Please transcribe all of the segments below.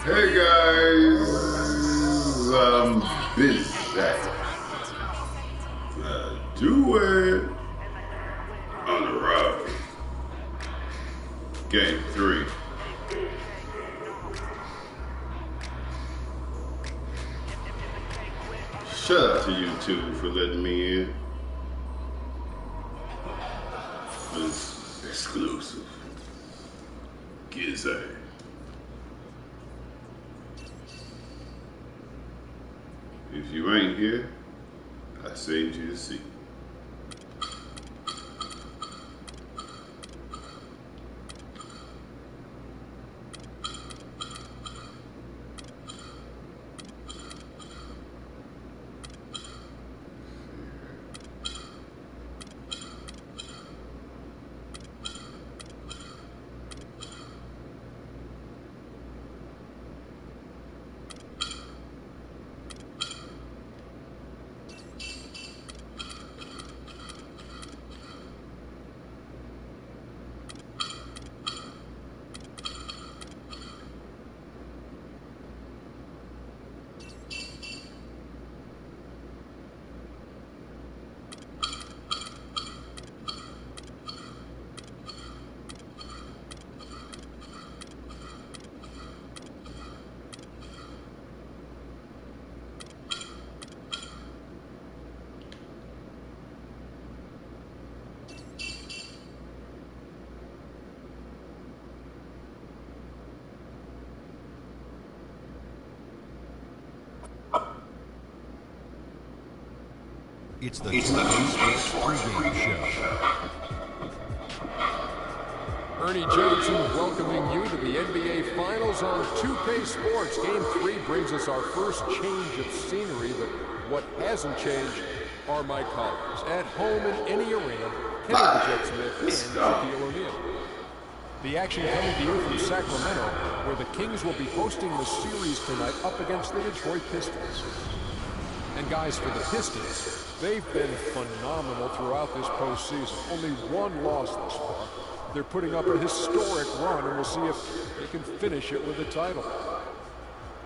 Hey guys, I'm busy. Do it on the road. Game 3. Shout out to you two for letting me in. It's exclusive. Gizzy. If you ain't here, I saved you a seat. It's the Sports Pregame Show. Ernie Johnson welcoming you to the NBA Finals on 2K Sports. Game 3 brings us our first change of scenery, but what hasn't changed are my colleagues. At home in any arena, Kenny the Jet Smith and Shaquille O'Neal. The action coming to you from Sacramento, where the Kings will be hosting the series tonight up against the Detroit Pistons. And guys, for the Pistons, they've been phenomenal throughout this postseason. Only one loss thus far. They're putting up a historic run, and we'll see if they can finish it with a title.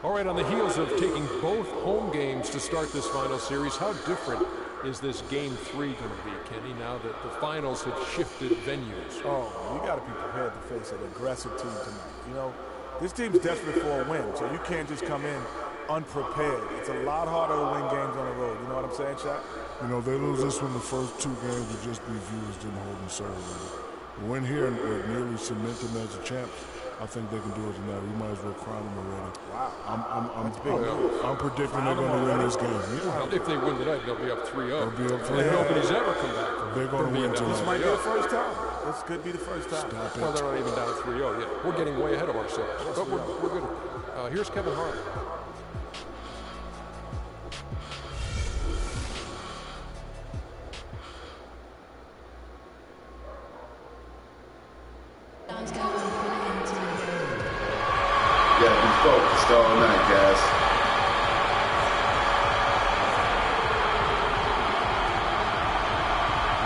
All right, on the heels of taking both home games to start this final series, how different is this Game 3 going to be, Kenny, now that the finals have shifted venues? Oh, you got to be prepared to face an aggressive team tonight. You know, this team's desperate for a win, so you can't just come in unprepared. It's a lot harder to win games on the road. You know what I'm saying, Shaq? You know, they lose this one, the first 2 games would just be viewed as didn't hold them serve. The win here and nearly cement them as the champs. I think they can do it tonight. We might as well crown them already. Wow. I'm predicting they're going to win this game. Yeah. Well, if they win tonight, they'll be up 3-0. They'll be up 3-0. Nobody's ever come back from They're going to win tonight. This might be the first time. This could be the first time. Stop it. Well, they're not even down 3-0 yet. We're getting way ahead of ourselves. But we're good. Here's Kevin Hart. Gotta be focused all night, guys.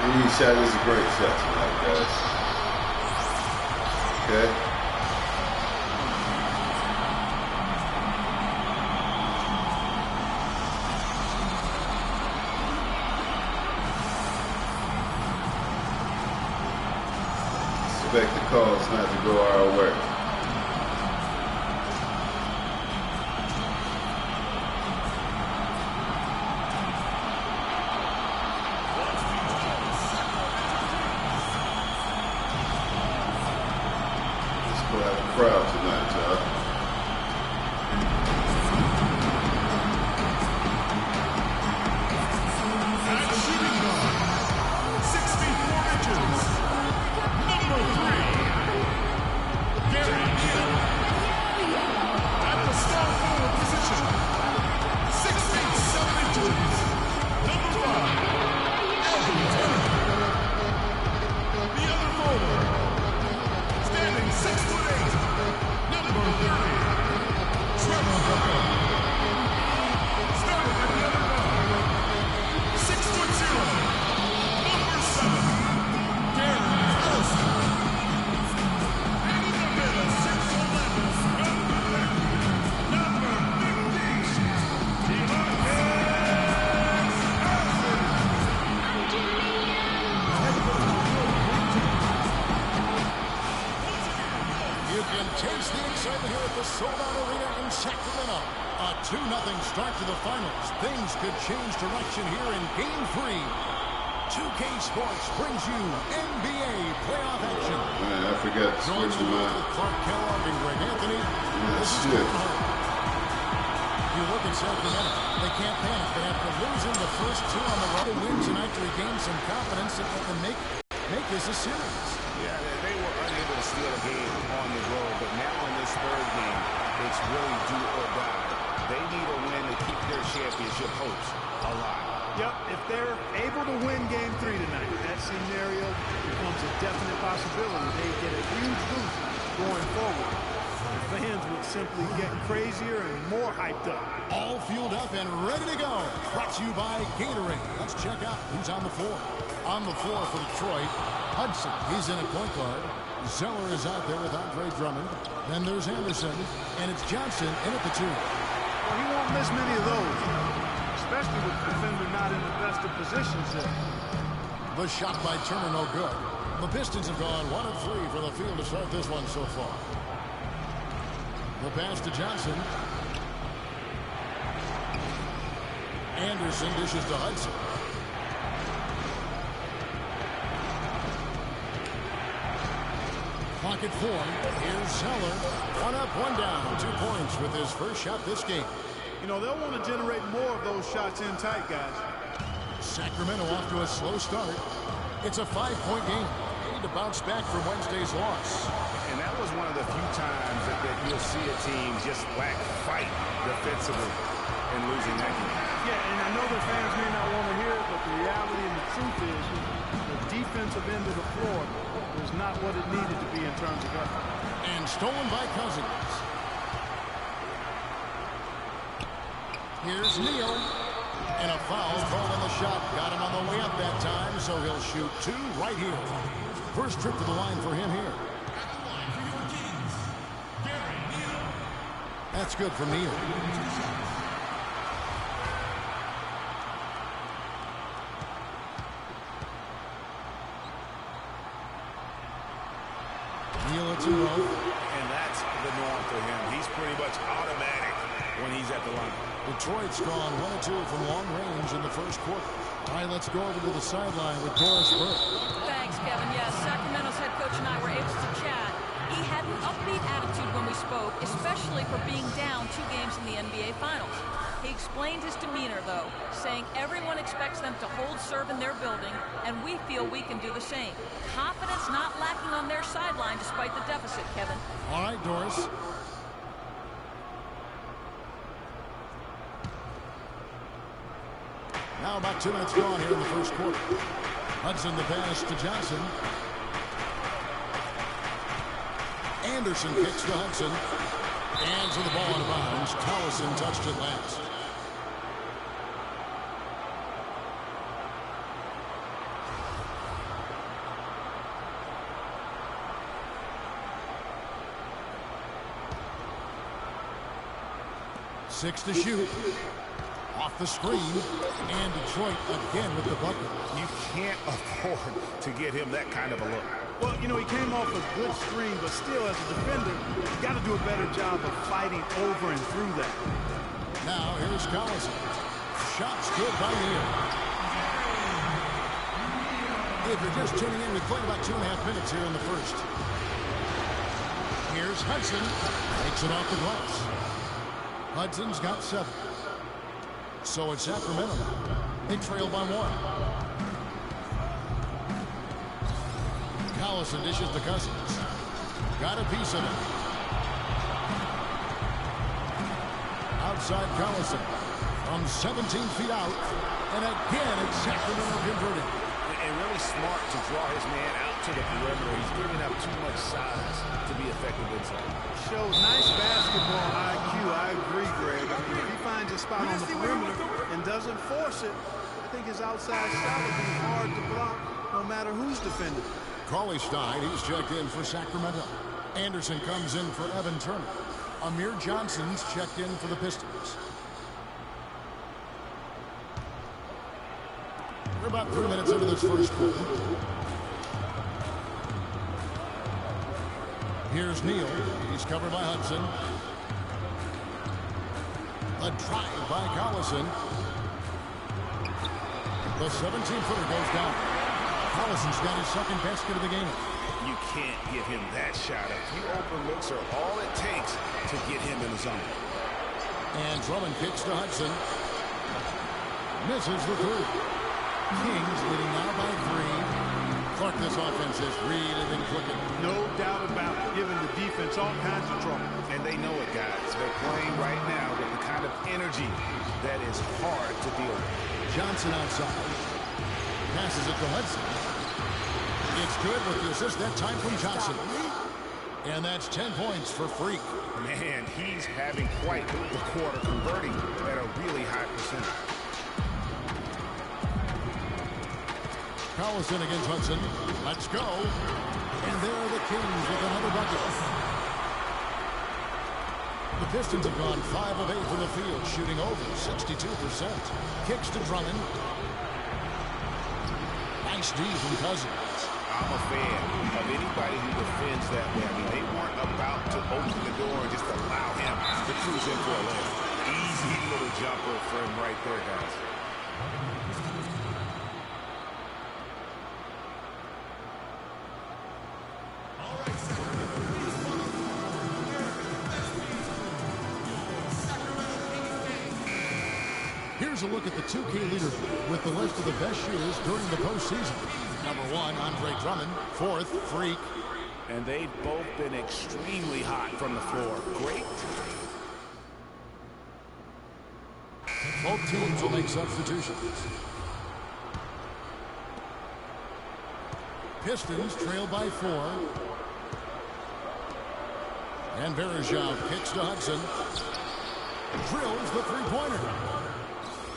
Any shot is a great shot tonight, guys. Okay? Expect the calls not to go our way. Crowd tonight, y'all. At shooting guard, 64 inches, number 3, Gary Neal. At the small forward position, 6 feet 7 inches, number 5, Elvin Turner. The other forward, standing 6'8", number 30, Trevor Booker. Starting at the other guard, 6'0", number 7, Darren Collison. And in the middle, 6'11", number 10, the sold-out arena in Sacramento. A 2-0 start to the finals. Things could change direction here in Game 3. 2K Sports brings you NBA playoff action. I forgot to switch them with out. Clark Kellogg and Greg Anthony. This is Shit. you look at Sacramento. They can't panic. They have to lose in the first 2 on the road to win tonight to regain some confidence and make this a series. Yeah, they were unable to steal a game on the road, but now in this third game, it's really do or die. They need a win to keep their championship hopes alive. Yep, if they're able to win Game 3 tonight, that scenario becomes a definite possibility. They get a huge boost going forward. The fans would simply get crazier and more hyped up. All fueled up and ready to go. Brought to you by Gatorade. Let's check out who's on the floor. On the floor for Detroit, Hudson. He's in at point guard. Zeller is out there with Andre Drummond. Then there's Anderson, and it's Johnson in at the 2. Well, he won't miss many of those, especially with the defender not in the best of positions there. The shot by Turner, no good. The Pistons have gone 1 of 3 for the field to start this one so far. The pass to Johnson. Anderson dishes to Hudson. Clock at 4. Here's Zeller. 1 up, 1 down. 2 points with his first shot this game. You know, they'll want to generate more of those shots in tight, guys. Sacramento off to a slow start. It's a 5-point game. They need to bounce back from Wednesday's loss. And that was one of the few times that you'll see a team just lack fight defensively and losing that game. Yeah, and I know the fans may not want to hear it, but the reality and the truth is the defensive end of the floor was not what it needed to be in terms of effort. And stolen by Cousins. Here's Neal. And a foul called on the shot. Got him on the way up that time, so he'll shoot 2 right here. First trip to the line for him here. That's good for Neal. Neal at 2-0. And that's the norm for him. He's pretty much automatic when he's at the line. Detroit's gone 1 of 2 from long range in the first quarter. All right, let's go over to the sideline with Doris Burke. Thanks, Kevin. Yes, Sacramento's head coach and I were able to chat. He had an upbeat attitude when we spoke, especially for being down 2 games in the NBA Finals. He explained his demeanor, though, saying everyone expects them to hold serve in their building, and we feel we can do the same. Confidence not lacking on their sideline despite the deficit, Kevin. All right, Doris. Now about 2 minutes gone here in the first quarter. Hudson the pass to Johnson. Anderson kicks to Hudson. Hands of the ball out of bounds. Collison touched it last. Six to shoot. Off the screen, and Detroit again with the bucket. You can't afford to get him that kind of a look. Well, you know, he came off a good screen, but still, as a defender, you got to do a better job of fighting over and through that. Now, here's Collison. Shots good by Neal. If you're just tuning in, we played about 2.5 minutes here in the first. Here's Hudson. Takes it off the glass. Hudson's got 7. So it's Sacramento. They trail by 1. Collison dishes to Cousins. Got a piece of it. Outside Collison. From 17 feet out. And again, it's Sacramento converted. And really smart to draw his man out to the perimeter. He's giving up too much size to be effective inside. Shows nice basketball IQ. I agree, Greg. I mean, if he finds a spot on the perimeter and doesn't force it, I think his outside shot will be hard to block no matter who's defending. Cauley Stein, he's checked in for Sacramento. Anderson comes in for Evan Turner. Amir Johnson's checked in for the Pistons. We're about 3 minutes into this first quarter. Here's Neal. He's covered by Hudson. A drive by Collison. The 17-footer goes down. Collison's got his second basket of the game. You can't give him that shot. A few open looks are all it takes to get him in the zone. And Drummond kicks to Hudson. Misses the three. Kings leading now by 3. Clark, this offense has really been clicking. No doubt about it, giving the defense all kinds of trouble. And they know it, guys. They're playing right now with the kind of energy that is hard to deal with. Johnson outside. Passes it to Hudson. It's good with the assist that time from Johnson. And that's 10 points for Freak. Man, he's having quite the quarter, converting at a really high percentage. Collison against Hudson. Let's go. And there are the Kings with another bucket. The Pistons have gone 5 of 8 from the field, shooting over 62%. Kicks to Drummond. Nice D from Cousins. I'm a fan of anybody who defends that way. I mean, they weren't about to open the door and just allow him to cruise in for a layup. Easy little jumper for him right there, guys. Here's a look at the 2K leaderboard with the list of the best shooters during the postseason. Number 1, Andre Drummond. 4th, Freak. And they've both been extremely hot from the floor. Great. Both teams will make substitutions. Pistons trail by 4. And Verejao kicks to Hudson. Drills the three-pointer.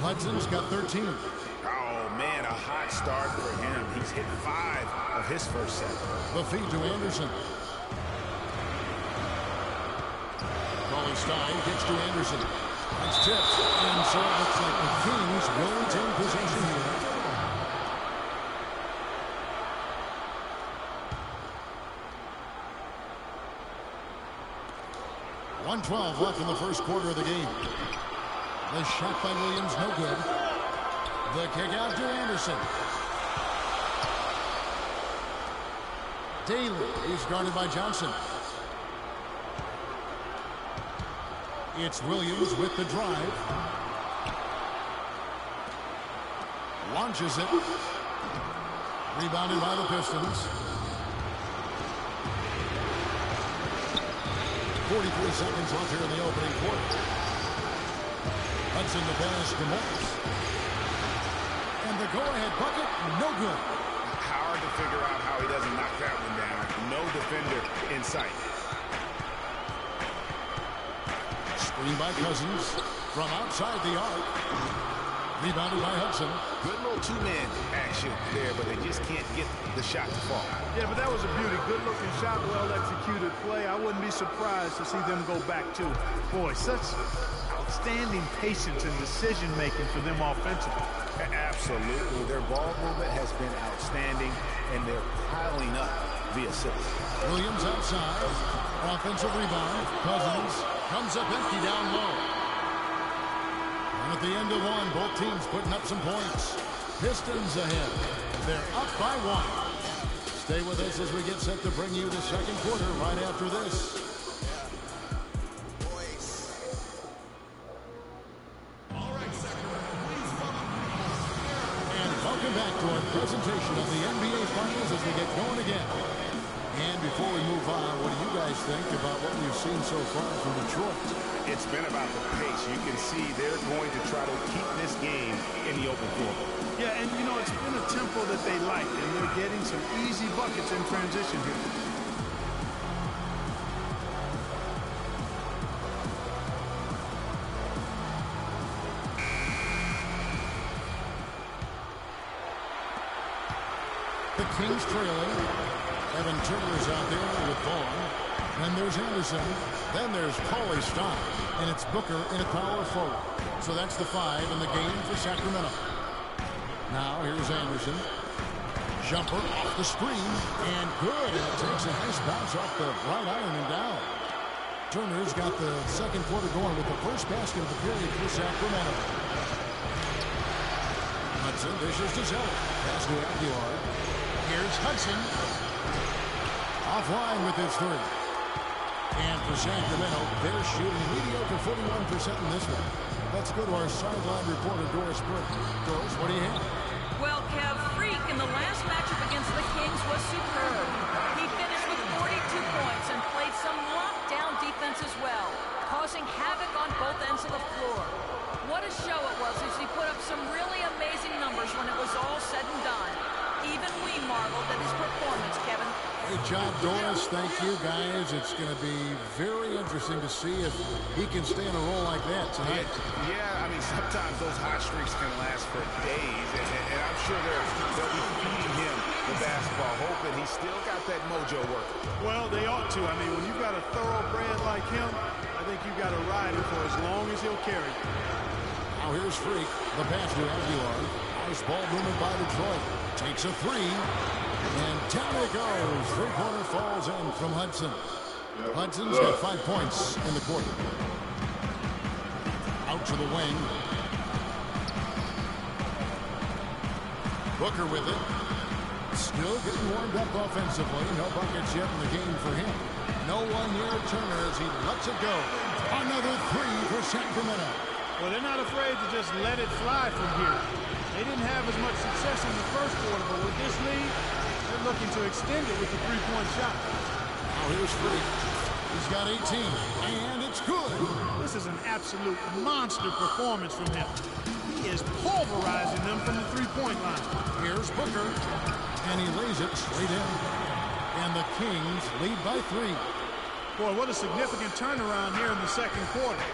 Hudson's got 13. Oh, man, a hot start for him. He's hit 5 of his first set. The feed to Anderson. Cauley Stein gets to Anderson. That's tipped. And so it looks like the Kings will retain possession here. .112 left in the first quarter of the game. The shot by Williams, no good. The kick out to Anderson. Daly is guarded by Johnson. It's Williams with the drive. Launches it. Rebounded by the Pistons. 43 seconds left here in the opening quarter. Hudson the pass to Morris. And the go-ahead bucket, no good. Hard to figure out how he doesn't knock that one down. No defender in sight. Screen by Cousins from outside the arc. Rebounded by Hudson. Good little two-man action there, but they just can't get the shot to fall. Yeah, but that was a beauty. Good-looking shot, well-executed play. I wouldn't be surprised to see them go back to it. Boy, such outstanding patience and decision-making for them offensively. Absolutely. Their ball movement has been outstanding, and they're piling up the assists. Williams outside. Offensive rebound. Cousins comes up empty down low. And at the end of one, both teams putting up some points. Pistons ahead. They're up by 1. Stay with us as we get set to bring you the second quarter right after this. And welcome back to our presentation of the NBA Finals as we get going again. And before we move on, what do you guys think about what we've seen so far from Detroit? It's been about the pace. You can see they're going to try to keep this game in the open floor. Yeah, and you know, it's been a tempo that they like, and they're getting some easy buckets in transition here. The Kings trailing. Evan Turner is out there with Vaughn. And there's Anderson. Then there's Cauley Stein. And it's Booker in a power forward. So that's the 5 in the game for Sacramento. Now here's Anderson. Jumper off the screen. And good. And it takes a nice bounce off the right iron and down. Turner's got the second quarter going with the first basket of the period for Sacramento. Hudson dishes to Zeller. Pass to Aguilar. Here's Hudson. Offline with his three. And for Sacramento, they're shooting mediocre 41% in this one. Let's go to our sideline reporter, Doris Burke. Doris, what do you have? Well, Kev, Freak in the last matchup against the Kings was superb. He finished with 42 points and played some lockdown defense as well, causing havoc on both ends of the floor. What a show it was as he put up some really amazing numbers when it was all said and done. Even we marveled at his performance, Kevin. Great job, Doris. Thank you, guys. It's going to be very interesting to see if he can stay in a role like that tonight. Yeah, I mean, sometimes those hot streaks can last for days, and I'm sure they'll be feeding him the basketball, hoping he's still got that mojo working. Well, they ought to. I mean, when you've got a thoroughbred like him, I think you've got to ride him for as long as he'll carry. Now here's Freak. The pass to Aguilar. Nice ball movement by Detroit. Takes a three. And down it goes. Three-pointer falls in from Hudson. Hudson's got 5 points in the quarter. Out to the wing. Booker with it. Still getting warmed up offensively. No buckets yet in the game for him. No one near Turner as he lets it go. Another three for Sacramento. Well, they're not afraid to just let it fly from here. They didn't have as much success in the first quarter, but with this lead, they're looking to extend it with the three-point shot. Now here's Freak. He's got 18, and it's good. This is an absolute monster performance from him. He is pulverizing them from the three-point line. Here's Booker, and he lays it straight in. And the Kings lead by 3. Boy, what a significant turnaround here in the second quarter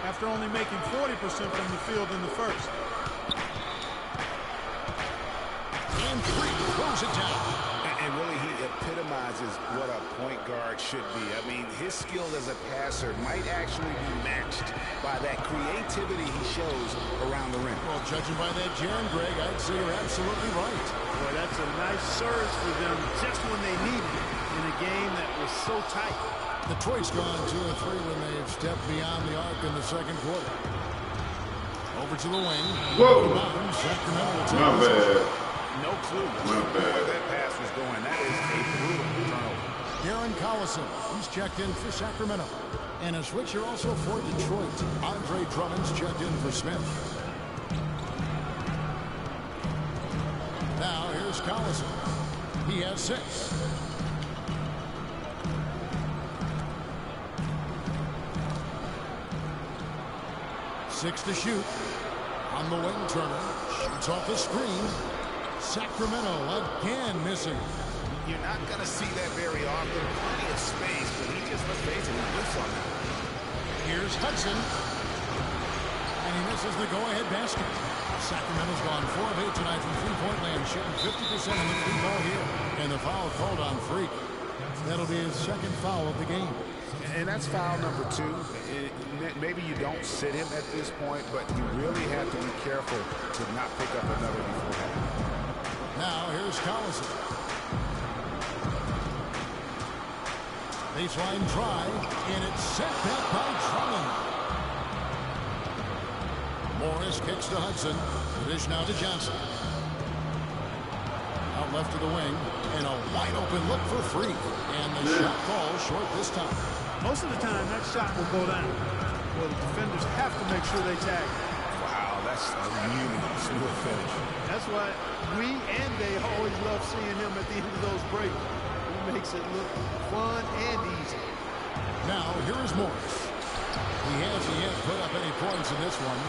after only making 40% from the field in the first. And Freak throws it down. And really, he epitomizes what a point guard should be. I mean, his skill as a passer might actually be matched by that creativity he shows around the rim. Well, judging by that jam, Greg, I'd say you're absolutely right. Boy, that's a nice surge for them just when they needed it in a game that was so tight. Detroit's gone 2 of 3 when they've stepped beyond the arc in the second quarter. Over to the wing. Whoa! Sacramento. My bad. No clue where that pass was going. That is a brutal turnover. Darren Collison, he's checked in for Sacramento. And a switcher also for Detroit. Andre Drummond's checked in for Smith. Now here's Collison. He has 6. Six to shoot. On the wing, Turner shoots off the screen. Sacramento again missing. You're not going to see that very often. Plenty of space, but he just, let's face it, he whiffs on that. Here's Hudson. And he misses the go-ahead basket. Sacramento's gone 4 of 8 tonight from three-point land, shooting 50% in the three ball here. And the foul called on Freak. That'll be his second foul of the game. And that's foul number 2. Maybe you don't sit him at this point, but you really have to be careful to not pick up another before that. Now here's Collison. Baseline drive, and it's sent back by Drummond. Morris kicks to Hudson. The dish now to Johnson. Out left to the wing, and a wide open look for Freak. And the shot falls short this time. Most of the time, that shot will go down. Well, the defenders have to make sure they tag. Wow, that's a really smooth finish. That's why we and they always love seeing him at the end of those breaks. He makes it look fun and easy. Now, here is Morris. He hasn't yet put up any points in this one.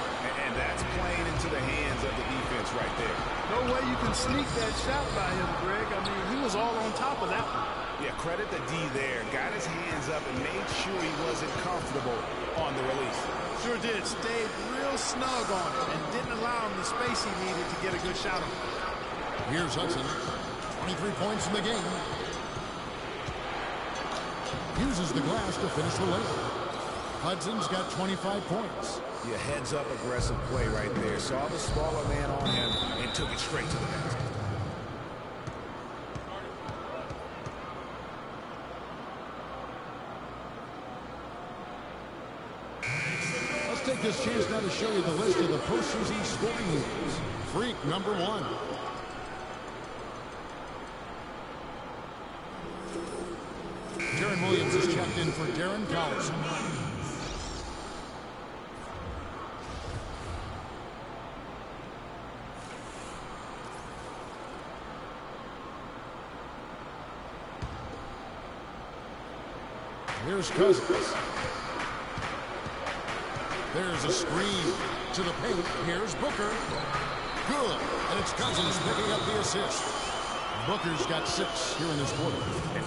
And that's playing into the hands of the defense right there. No way you can sneak that shot by him, Greg. I mean, he was all on top of that one. Yeah, credit the D there. Got his hands up and made sure he wasn't comfortable on the release. Sure did. Stayed real snug on it and didn't allow him the space he needed to get a good shot on it. Here's Hudson. 23 points in the game. Uses the glass to finish the layup. Hudson's got 25 points. Yeah, heads up aggressive play right there. Saw the smaller man on him and took it straight to the basket. this chance now to show you the list of the postseason scoring leaders. Freak number 1. Darren Williams is checked in for Darren Collison. Here's Cousins. There's a screen to the paint. Here's Booker. Good. And it's Cousins picking up the assist. Booker's got 6 here in this quarter.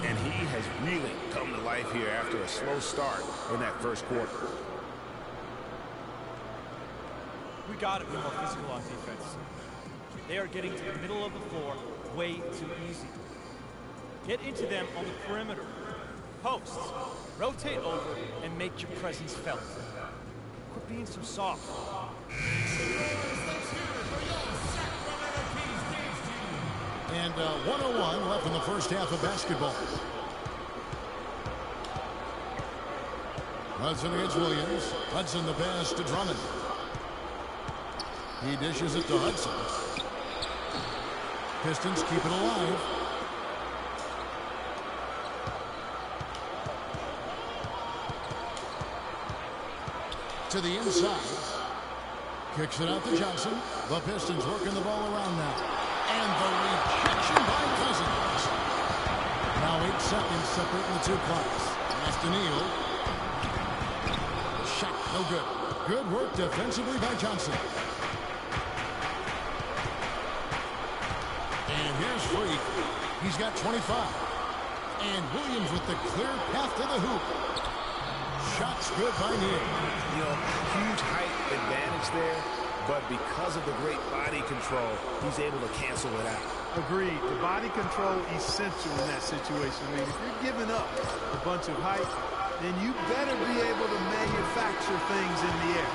And he has really come to life here after a slow start in that first quarter. We got to be more physical on defense. They are getting to the middle of the floor way too easy. Get into them on the perimeter. Posts. Rotate over and make your presence felt. Quit being so soft. And 101 left in the first half of basketball. Hudson against Williams. Hudson the pass to Drummond. He dishes it to Hudson. Pistons keep it alive. To the inside. Kicks it out to Johnson. The Pistons working the ball around now. And the rejection by Cousins. Now 8 seconds separating the two clocks. Has to kneel. Shot no good. Good work defensively by Johnson. And here's Freak. He's got 25. And Williams with the clear path to the hoop. Shots good by Neal. You know, huge height advantage there, but because of the great body control, he's able to cancel it out. Agreed. The body control essential in that situation. I mean, if you're giving up a bunch of height, then you better be able to manufacture things in the air.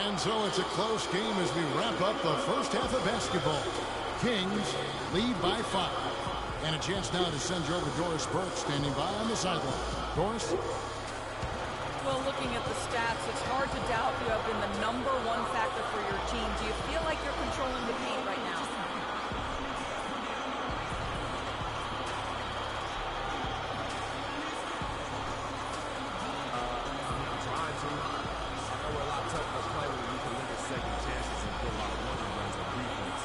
And so it's a close game as we wrap up the first half of basketball. Kings lead by 5. And a chance now to send you over Doris Burke standing by on the sideline. Doris? Well, looking at the stats, it's hard to doubt you have been the #1 factor for your team. Do you feel like you're controlling the game right now? I'm trying to. I know we're a lot tougher to play when we can limit second chances and put a lot of running runs on defense.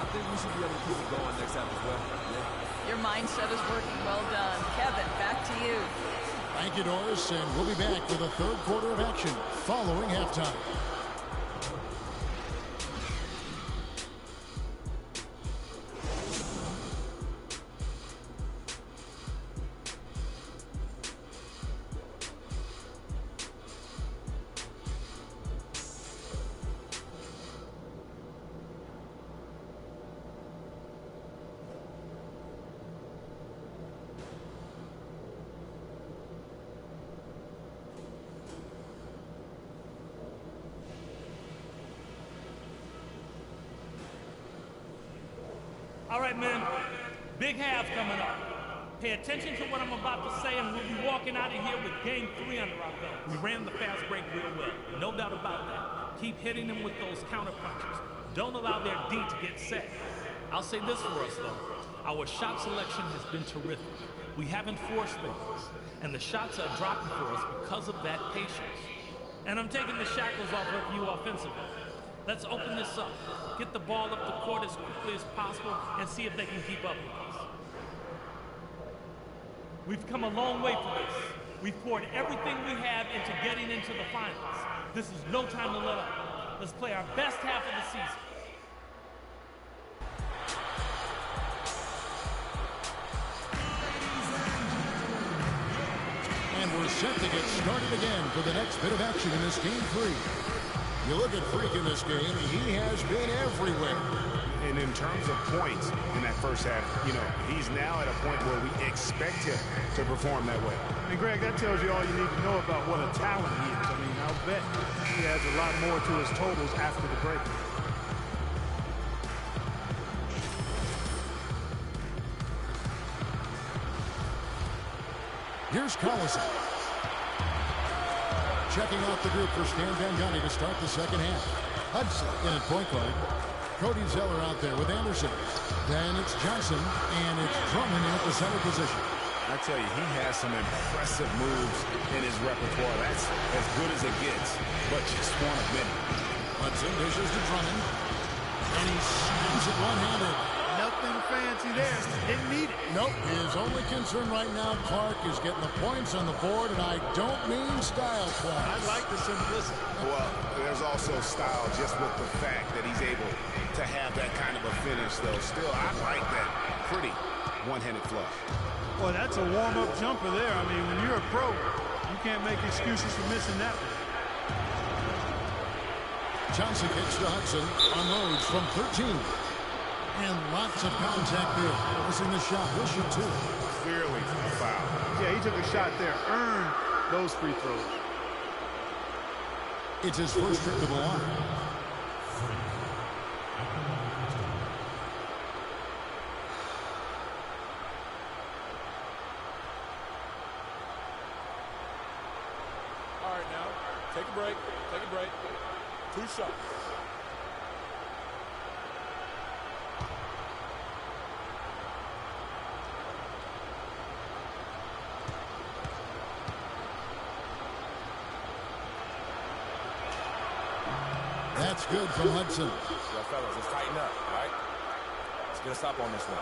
I think we should be able to keep it going next half as well. Yeah. Your mindset is working. Well done. Kevin, back to you. Thank you, Doris, and we'll be back for the third quarter of action following halftime. All right, men, big half coming up. Pay attention to what I'm about to say, and we'll be walking out of here with game 3 under our belt. We ran the fast break real well, no doubt about that. Keep hitting them with those counter punches. Don't allow their D to get set. I'll say this for us, though. Our shot selection has been terrific. We haven't forced things, and the shots are dropping for us because of that patience. And I'm taking the shackles off of you offensively. Let's open this up. Get the ball up the court as quickly as possible and see if they can keep up with us. We've come a long way for this. We've poured everything we have into getting into the finals. This is no time to let up. Let's play our best half of the season. And we're set to get started again for the next bit of action in this game 3. You look at Freak in this game, he has been everywhere. And in terms of points in that first half, you know, he's now at a point where we expect him to perform that way. And Greg, that tells you all you need to know about what a talent he is. I mean, I'll bet he has a lot more to his totals after the break. Here's Collison. Checking out the group for Stan Van Gundy to start the second half. Hudson in at point guard. Cody Zeller out there with Anderson. Then it's Johnson, and it's Drummond in at the center position. I tell you, he has some impressive moves in his repertoire. That's as good as it gets, but just one of many. Hudson dishes to Drummond, and he slams it one-handed. Nothing fancy there. Didn't need it. Nope. His only concern right now, Clark, is getting the points on the board, and I don't mean style points. I like the simplicity. Well, there's also style just with the fact that he's able to have that kind of a finish, though. Still, I like that pretty one-handed flush. Well, that's a warm-up jumper there. I mean, when you're a pro, you can't make excuses for missing that one. Johnson kicks to Hudson, unloads from 13. And lots of contact there. Missing the shot. He'll shoot two. Clearly a foul. Yeah, he took a shot there. Earned those free throws. It's his first trip to the line. All right, now, take a break. Take a break. 2 shots. That's good from Hudson. Yo, fellas, let's tighten up, all right? Let's get a stop on this one.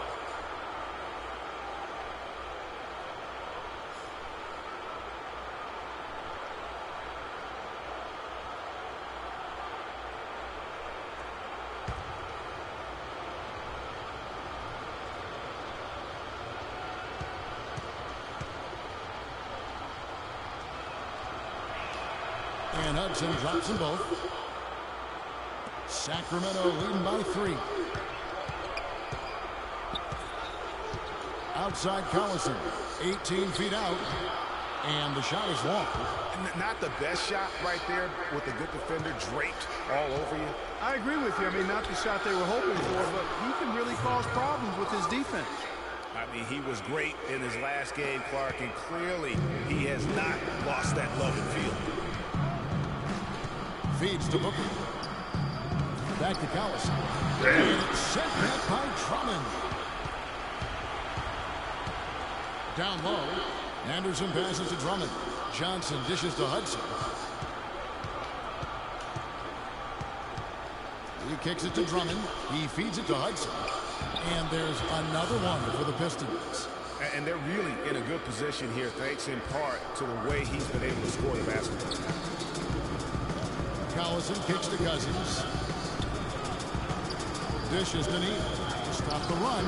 And Hudson drops them both. Sacramento leading by 3. Outside Collison, 18 feet out, and the shot is long. Not the best shot right there with a good defender draped all over you. I agree with you. I mean, not the shot they were hoping for, but he can really cause problems with his defense. I mean, he was great in his last game, Clark, and clearly he has not lost that love and feel. Feeds to Booker. Back to Collison. And it's sent back by Drummond. Down low. Anderson passes to Drummond. Johnson dishes to Hudson. He kicks it to Drummond. He feeds it to Hudson. And there's another one for the Pistons. And they're really in a good position here, thanks in part to the way he's been able to score the basketball. Collison kicks to Cousins. Dishes to Neal. Stop the run.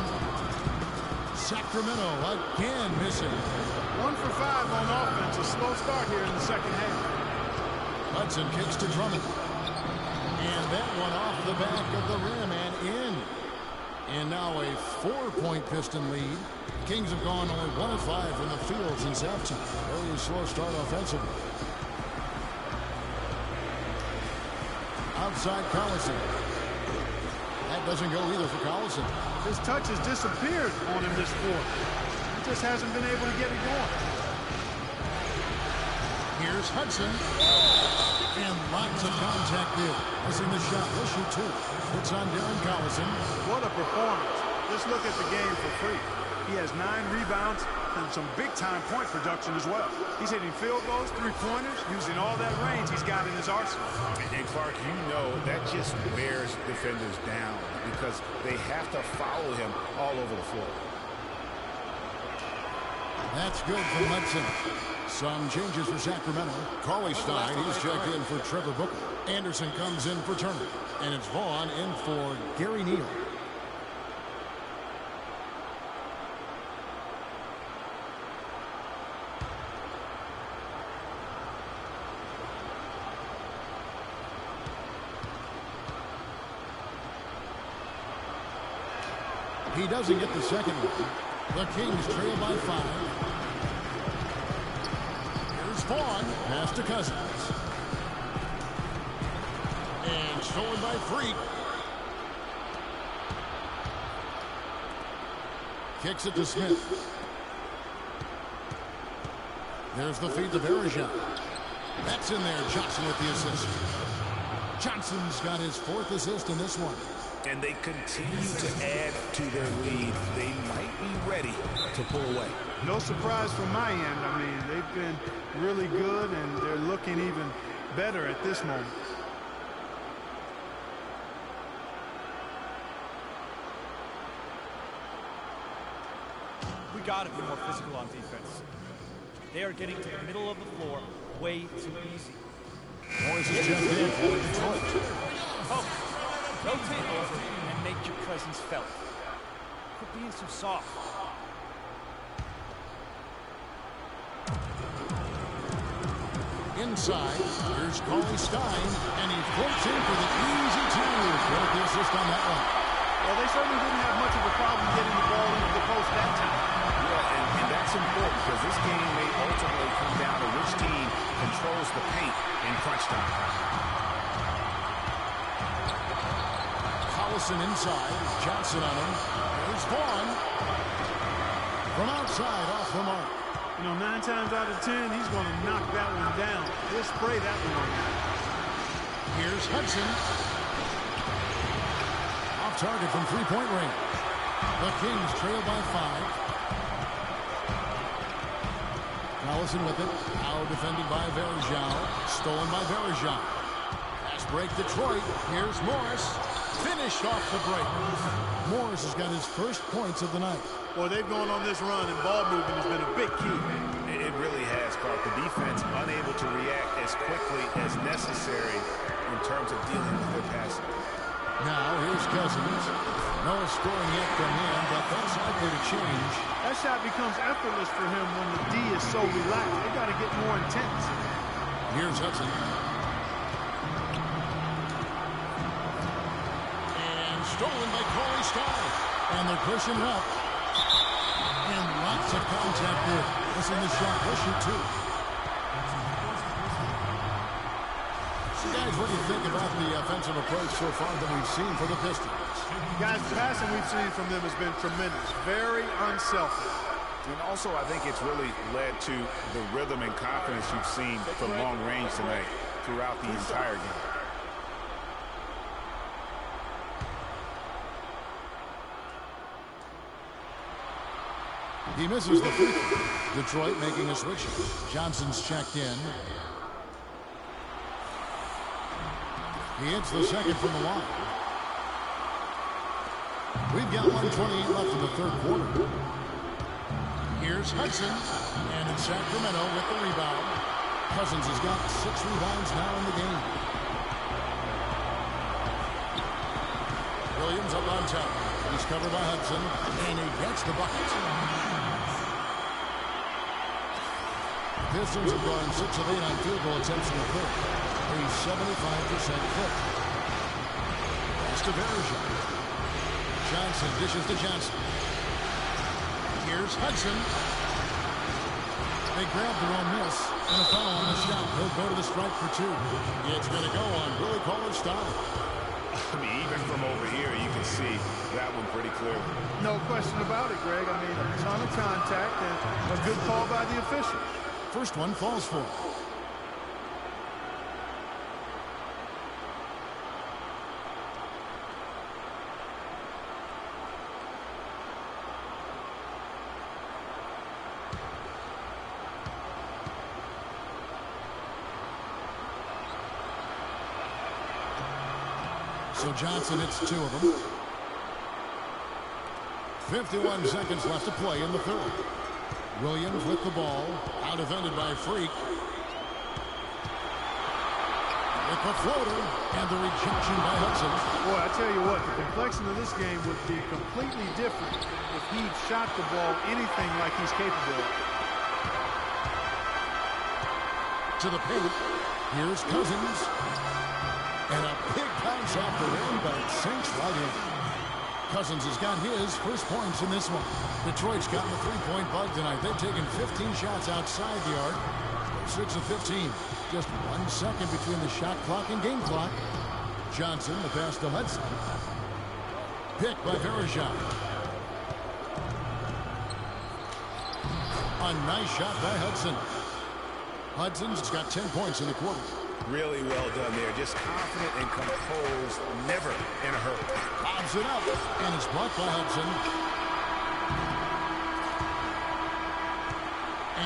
Sacramento again missing. 1 for 5 on offense. A slow start here in the second half. Hudson kicks to Drummond. And that one off the back of the rim and in. And now a 4-point Piston lead. Kings have gone only 1 of 5 from the field since halftime. Very slow start offensively. Outside Collison. That doesn't go either for Collison. His touch has disappeared on him this quarter. He just hasn't been able to get it going. Here's Hudson. And lots of contact there. Missing the shot. He'll shoot two. It's on Darren Collison. What a performance. Just look at the game for free. He has 9 rebounds and some big-time point production as well. He's hitting field goals, 3-pointers, using all that range he's got in his arsenal. And Clark, you know that just wears defenders down because they have to follow him all over the floor. That's good from Hudson. Some changes for Sacramento. Cauley Stein, he's checked in for Trevor Booker. Anderson comes in for Turner. And it's Vaughn in for Gary Neal. He doesn't get the second one. The Kings trail by 5. Here's Vaughn. Pass to Cousins. And stolen by Freak. Kicks it to Smith. There's the feed to Bergeron. That's in there. Johnson with the assist. Johnson's got his 4th assist in this one. And they continue to add to their lead. They might be ready to pull away. No surprise from my end. I mean, they've been really good, and they're looking even better at this moment. We got to be more physical on defense. They are getting to the middle of the floor way too easy. Morris is checked in for Detroit. Oh, rotate over and make your presence felt. Quit being so soft. Inside, here's Cauley Stein, and he floats in for the easy 2. Get the assist on that one. Well, they certainly didn't have much of a problem getting the ball into the post that time. Yeah, and that's important because this game may ultimately come down to which team controls the paint in crunch time. Collison inside, Johnson on him. There's Vaughn. From outside, off the mark. You know, 9 times out of 10, he's going to knock that one down. He'll spray that one on down. Here's Hudson. Off target from three-point range. The Kings trail by 5. Collison with it. Now defended by Verjao. Stolen by Verjao. Pass break Detroit. Here's Morris. Finished off the break. Morris has got his first points of the night. Boy, they've gone on this run, and ball movement has been a big key. It really has, Clark. The defense unable to react as quickly as necessary in terms of dealing with their passing. Now, here's Cousins. No scoring yet from him, but that's likely to change. That shot becomes effortless for him when the D is so relaxed. They got to get more intense. Here's Hudson. Stolen by Cauley Stein. And they're pushing up. And lots of contact there. Missing the shot. They'll shoot 2. So guys, what do you think about the offensive approach so far that we've seen for the Pistons? Guys, the passing we've seen from them has been tremendous. Very unselfish. And also, I think it's really led to the rhythm and confidence you've seen from long range tonight throughout the entire game. He misses the free throw. Detroit making a switch. Johnson's checked in. He hits the second from the line. We've got 1:28 left in the 3rd quarter. Here's Hudson. And it's Sacramento with the rebound. Cousins has got 6 rebounds now in the game. Williams up on top. He's covered by Hudson. And he gets the bucket. Pistons have gone 6 of 8 on field goal attempts in the 3rd. A 75% clip. Pass to Verjao. Johnson dishes to Johnson. Here's Hudson. They grab their own miss and a foul on the shot. He'll go to the strike for 2. It's going to go on Willie Cauley-Stein. I mean, even from over here, you can see that one pretty clear. No question about it, Greg. I mean, a ton of contact and a good call by the officials. First one falls for him. So Johnson hits 2 of them. 51 seconds left to play in the 3rd. Williams with the ball, out defended by Freak. With the floater, and the rejection by Hudson. Boy, I tell you what, the complexion of this game would be completely different if he shot the ball anything like he's capable of. To the paint, here's Cousins. And a big bounce off the rim, but it sinks right in. Cousins has got his first points in this one. Detroit's gotten the 3-point bug tonight. They've taken 15 shots outside the arc. 6 of 15. Just 1 second between the shot clock and game clock. Johnson, the pass to Hudson. Picked by Verjao. A nice shot by Hudson. Hudson's got 10 points in the quarter. Really well done there. Just confident and composed, never in a hurry. Bobs it up, and it's blocked by Hudson.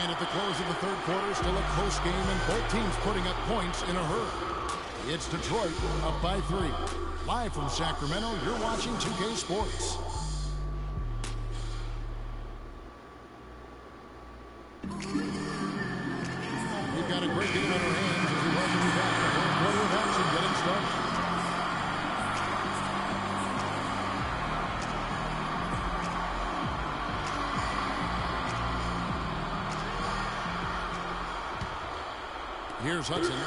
And at the close of the third quarter, still a close game, and both teams putting up points in a hurry. It's Detroit up by 3. Live from Sacramento, you're watching 2K Sports. We've got a great game on our hands as we welcome you back to the fourth quarter of action getting started. Here's Hudson.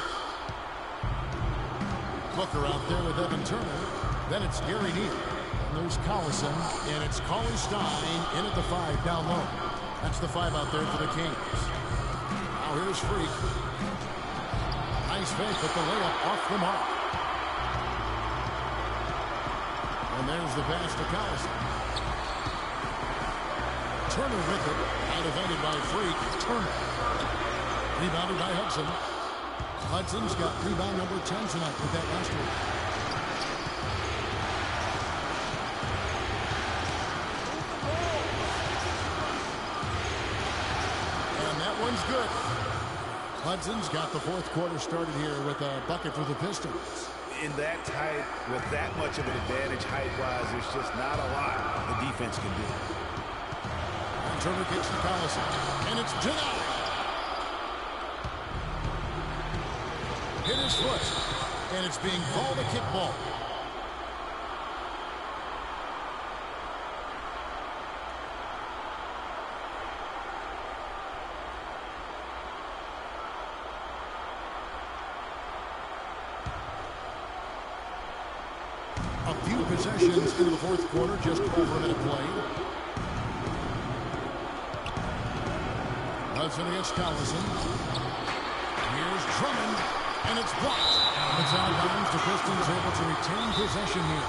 Booker out there with Evan Turner. Then it's Gary Neal. And there's Collison. And it's Cauley Stein in at the 5 down low. That's the 5 out there for the Kings. Now here's Freak. Nice fake, but the layup off the mark. And there's the pass to Collison. Turner with it. Now defended by Freak. Turner. Rebounded by Hudson. Hudson's got rebound number 10 tonight with that last one. And that one's good. Hudson's got the fourth quarter started here with a bucket for the Pistons. In that tight, with that much of an advantage height-wise, there's just not a lot the defense can do. And Turner kicks to Collison. And it's denied. Hit his foot, and it's being called a kickball. A few possessions into the fourth quarter, just over a minute played. Hudson against Collison. Here's Drummond. And it's blocked. It's out of bounds. The Pistons able to retain possession here.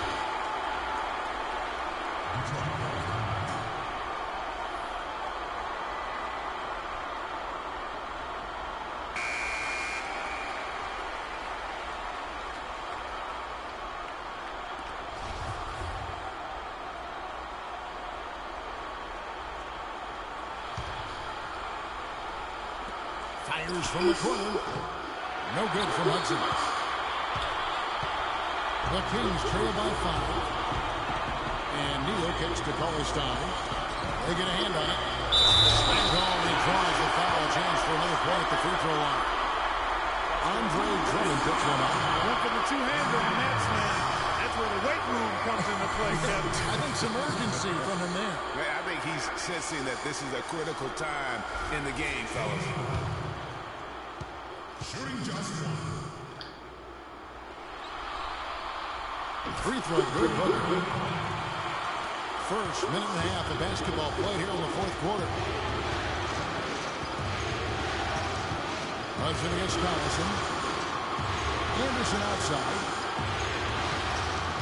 Fires from the corner. No good from Hudson. The Kings trail by 5. And Neal kicks to Cauley Stein. They get a hand on it. Spangdahl redraws the foul. Chance for another play at the free throw line. Andre Drummond picks one up. Look for the two-hander on that slam. That's where the weight room comes into play, Kevin. I think some urgency from him there. I think he's sensing that this is a critical time in the game, fellas. Shooting just one. Free throw, good Booker. First minute and a half of basketball played here in the fourth quarter. Hudson against Collison. Anderson outside.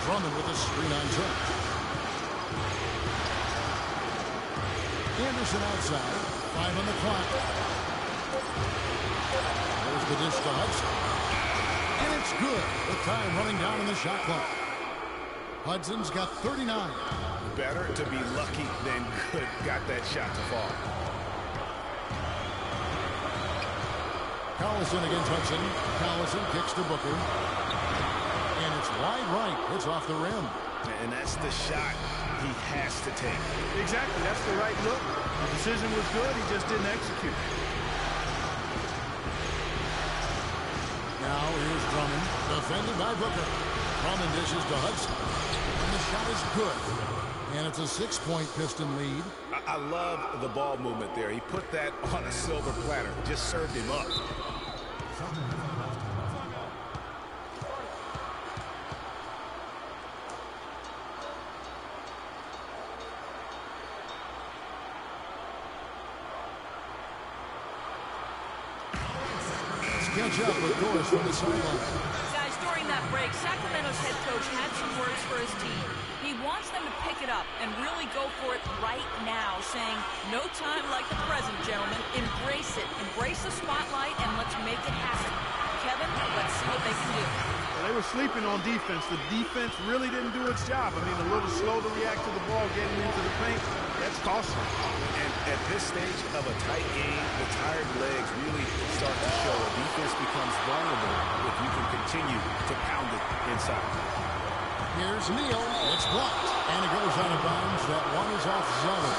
Drummond with a screen on touch. Anderson outside. 5 on the clock. There's the dish to Hudson. And it's good. The time running down in the shot clock. Hudson's got 39. Better to be lucky than good. Got that shot to fall. Collison against Hudson. Collison kicks to Booker. And it's wide right. It's off the rim. And that's the shot he has to take. Exactly. That's the right look. The decision was good. He just didn't execute. Now here's Drummond. Defended by Booker. Drummond dishes to Hudson. And the shot is good. And it's a 6-point Piston lead. I love the ball movement there. He put that on a silver platter. Just served him up. Let's catch up with Doris from the sideline. Guys, during that break, Sacramento's head coach had some words for his team. He wants them to pick it up and really go for it right now. saying, no time like the present, gentlemen. Embrace it. Embrace the spotlight, and let's make it happen. Kevin, let's see what they can do. Well, they were sleeping on defense. The defense really didn't do its job. I mean, a little slow to react to the ball getting into the paint. That's costly. And at this stage of a tight game, the tired legs really start to show. A defense becomes vulnerable if you can continue to pound it inside. Here's Neal. It's blocked. And it goes out of bounds. That one is off Zeller.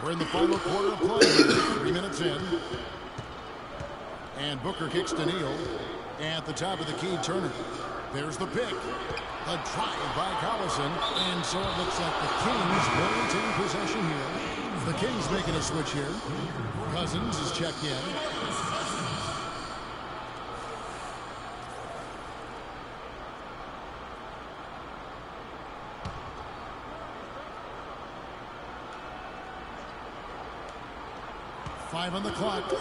We're in the final quarter of play. 3 minutes in. And Booker kicks to Neal. At the top of the key, Turner. There's the pick. A drive by Collison. And so it looks like the Kings will retain possession here. The Kings making a switch here. Cousins is checked in. Five on the clock.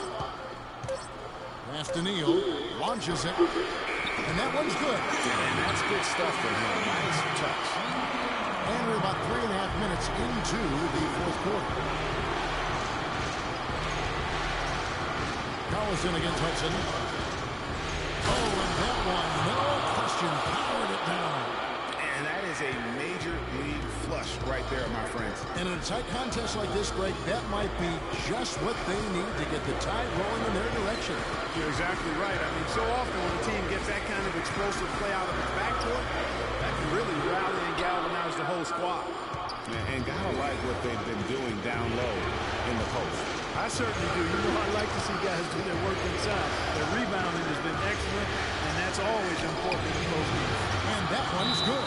Pass to Neal. Launches it. And that one's good. And that's good stuff from him. Nice touch. And we're about 3.5 minutes into the fourth quarter. Collison against Hudson. Oh, and that one, no question, powered it down. And that is a major league flush right there, my friends. And in a tight contest like this, Greg, that might be just what they need to get the tide rolling in their direction. You're exactly right. I mean, so often when a team gets that kind of explosive play out of its backcourt, that can really rally and galvanize the whole squad. And gotta like what they've been doing down low in the post. I certainly do. You know, I like to see guys do their work inside. Their rebounding has been excellent, and that's always important in close games. And that one's good.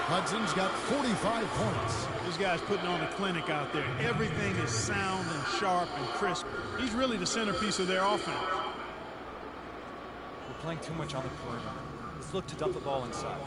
Hudson's got 45 points. This guy's putting on a clinic out there. Everything is sound and sharp and crisp. He's really the centerpiece of their offense. We're playing too much on the perimeter. Let's look to dump the ball inside.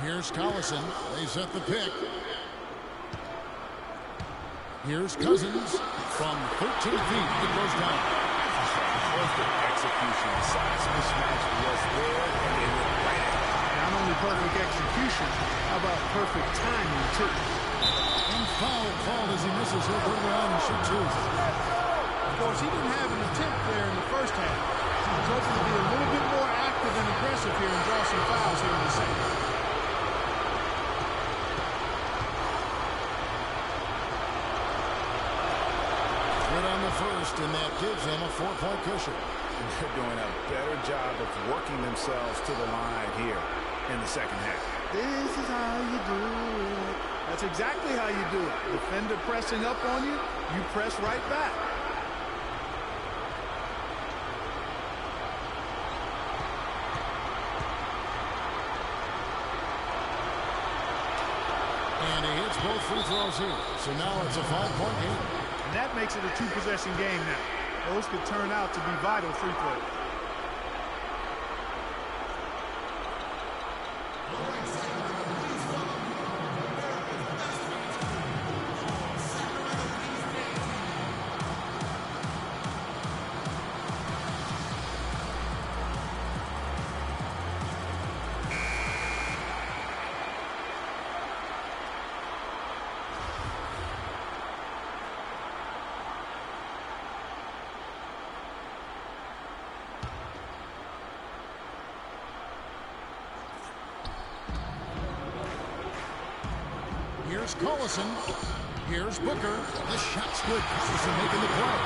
Here's Collison. They set the pick. Here's Cousins from 13 feet. It goes down. Perfect execution. The size mismatch was there, and they went right at it. Not only perfect execution, how about perfect timing, too? And foul called as he misses. He'll bring around and shoot two. Of course, he didn't have an attempt there in the first half. He's hoping to be a little bit more active and aggressive here and draw some fouls here in the second. First, and that gives them a 4-point cushion. And they're doing a better job of working themselves to the line here in the second half. This is how you do it. That's exactly how you do it. Defender pressing up on you, you press right back. And he hits both free throws here. So now it's a 5-point game. And that makes it a 2-possession game now. Those could turn out to be vital free throws. Here's Collison. Here's Booker. The shot's good. Collison making the play.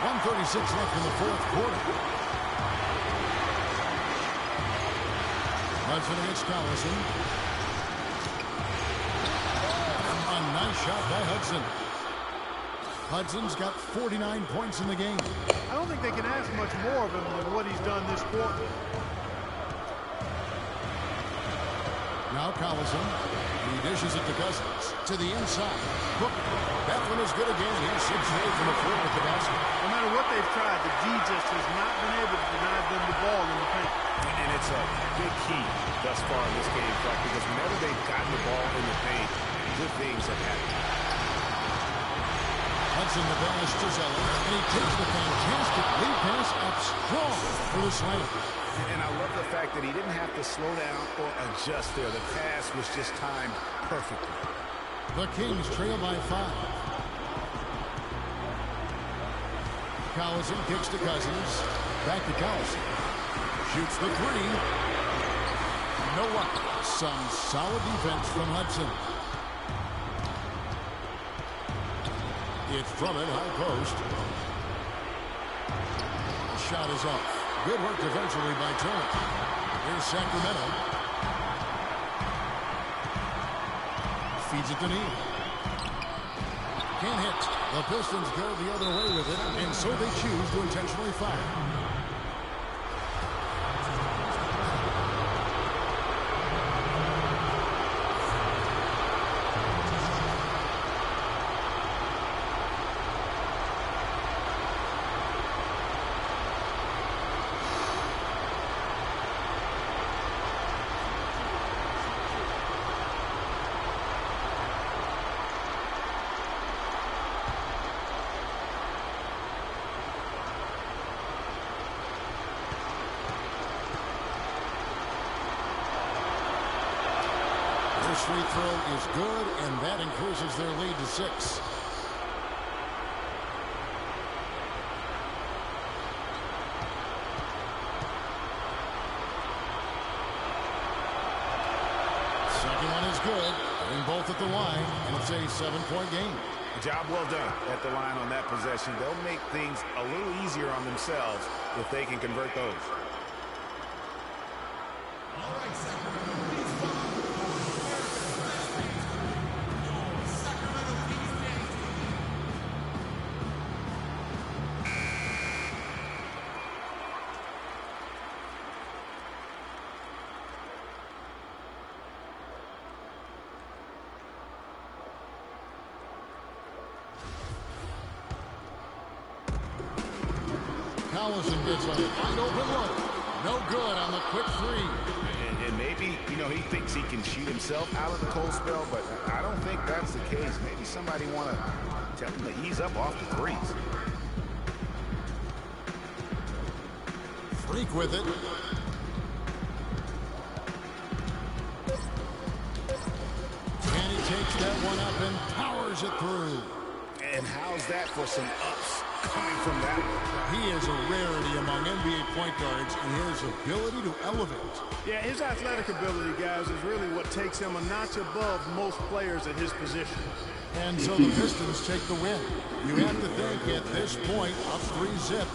1:36 left in the fourth quarter. Hudson against Collison. A nice shot by Hudson. Hudson's got 49 points in the game. I don't think they can ask much more of him than what he's done this quarter. Now Collison. He dishes it to Cousins. To the inside. Booker. That one is good again. He's 6 away from the floor with the basket. No matter what they've tried, the D just has not been able to deny them the ball in the paint. And it's a big key thus far in this game, Frank, because whenever they've gotten the ball in the paint, good things have happened. Hudson the pass to Zeller, and he takes the fantastic lead pass up strong for the slam. And I love the fact that he didn't have to slow down or adjust there. The pass was just timed perfectly. The Kings trail by 5. Collison kicks to Cousins. Back to Collison. Shoots the 3. No luck. Some solid defense from Hudson. It's from it, high post. The shot is off. Good work defensively by Turner. Here's Sacramento. Feeds it to Neal. Can't hit. The Pistons go the other way with it, and so they choose to intentionally fire. This free throw is good, and that increases their lead to 6. Second one is good, and both at the line, and it's a 7-point game. Job well done at the line on that possession. They'll make things a little easier on themselves if they can convert those. All right, Sacramento, please Collison gets a wide open look. No good on the quick 3. And maybe, you know, he thinks he can shoot himself out of the cold spell, but I don't think that's the case. Maybe somebody want to tell him to ease up off the threes. Freak with it. And he takes that one up and powers it through. And how's that for some ups coming from that? He is a rarity among NBA point guards, and his ability to elevate. Yeah, his athletic ability, guys, is really what takes him a notch above most players at his position. And so the Pistons take the win. You have to think at this point, up 3-zip,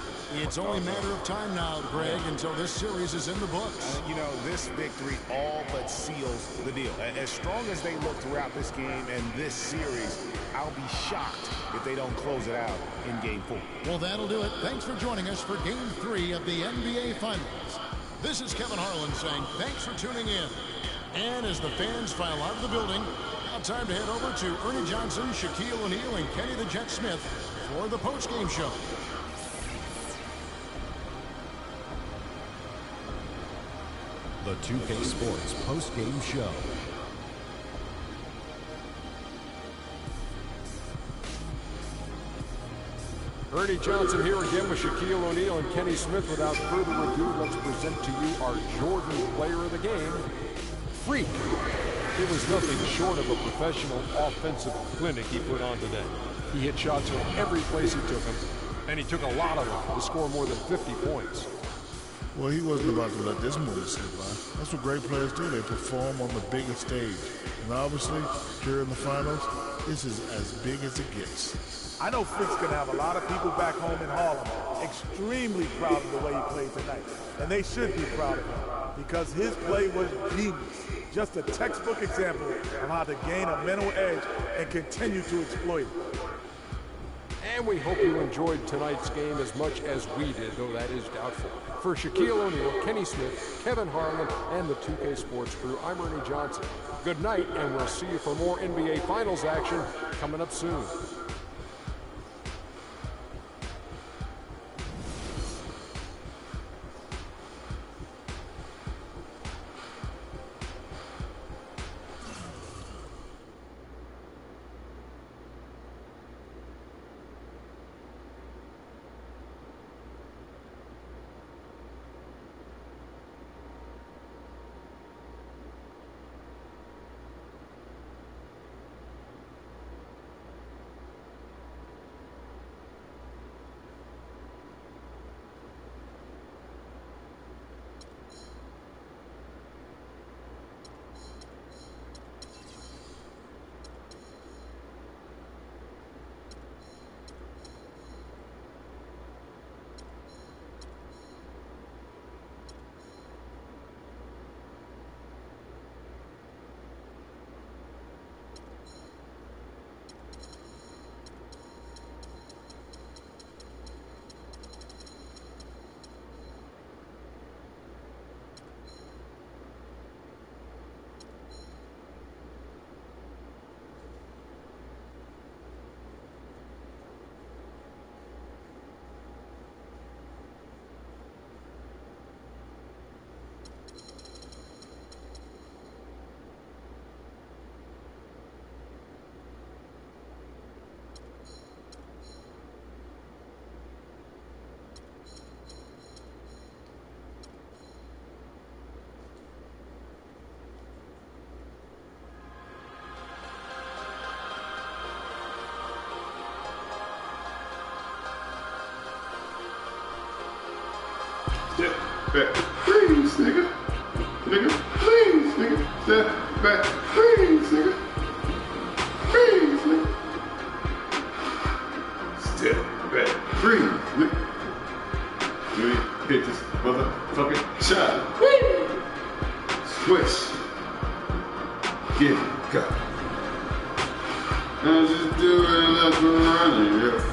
it's only a matter of time now, Greg, until this series is in the books. You know, this victory all but seals the deal. As strong as they look throughout this game and this series, I'll be shocked if they don't close it out in Game 4. Well, that'll do it. Thanks for joining us for Game 3 of the NBA Finals. This is Kevin Harlan saying thanks for tuning in. And as the fans file out of the building, now time to head over to Ernie Johnson, Shaquille O'Neal, and Kenny the Jet Smith for the postgame show. The 2K Sports postgame show. Ernie Johnson here again with Shaquille O'Neal and Kenny Smith. Without further ado, let's present to you our Jordan player of the game, Freak. It was nothing short of a professional offensive clinic he put on today. He hit shots from every place he took them, and he took a lot of them to score more than 50 points. Well, he wasn't about to let this moment slip by. That's what great players do. They perform on the biggest stage. And obviously, here in the finals, this is as big as it gets. I know Freak's going to have a lot of people back home in Harlem extremely proud of the way he played tonight. And they should be proud of him because his play was genius. Just a textbook example of how to gain a mental edge and continue to exploit it. And we hope you enjoyed tonight's game as much as we did, though that is doubtful. For Shaquille O'Neal, Kenny Smith, Kevin Harlan, and the 2K Sports crew, I'm Ernie Johnson. Good night, and we'll see you for more NBA Finals action coming up soon. Step back, freeze, nigga. Nigga, please, nigga. Step back, freeze, nigga. Freeze, nigga. Step back, freeze, nigga. Let me hit this motherfucking shot. Whee! Swish. Get it, go. I'm just doing left and running, yeah.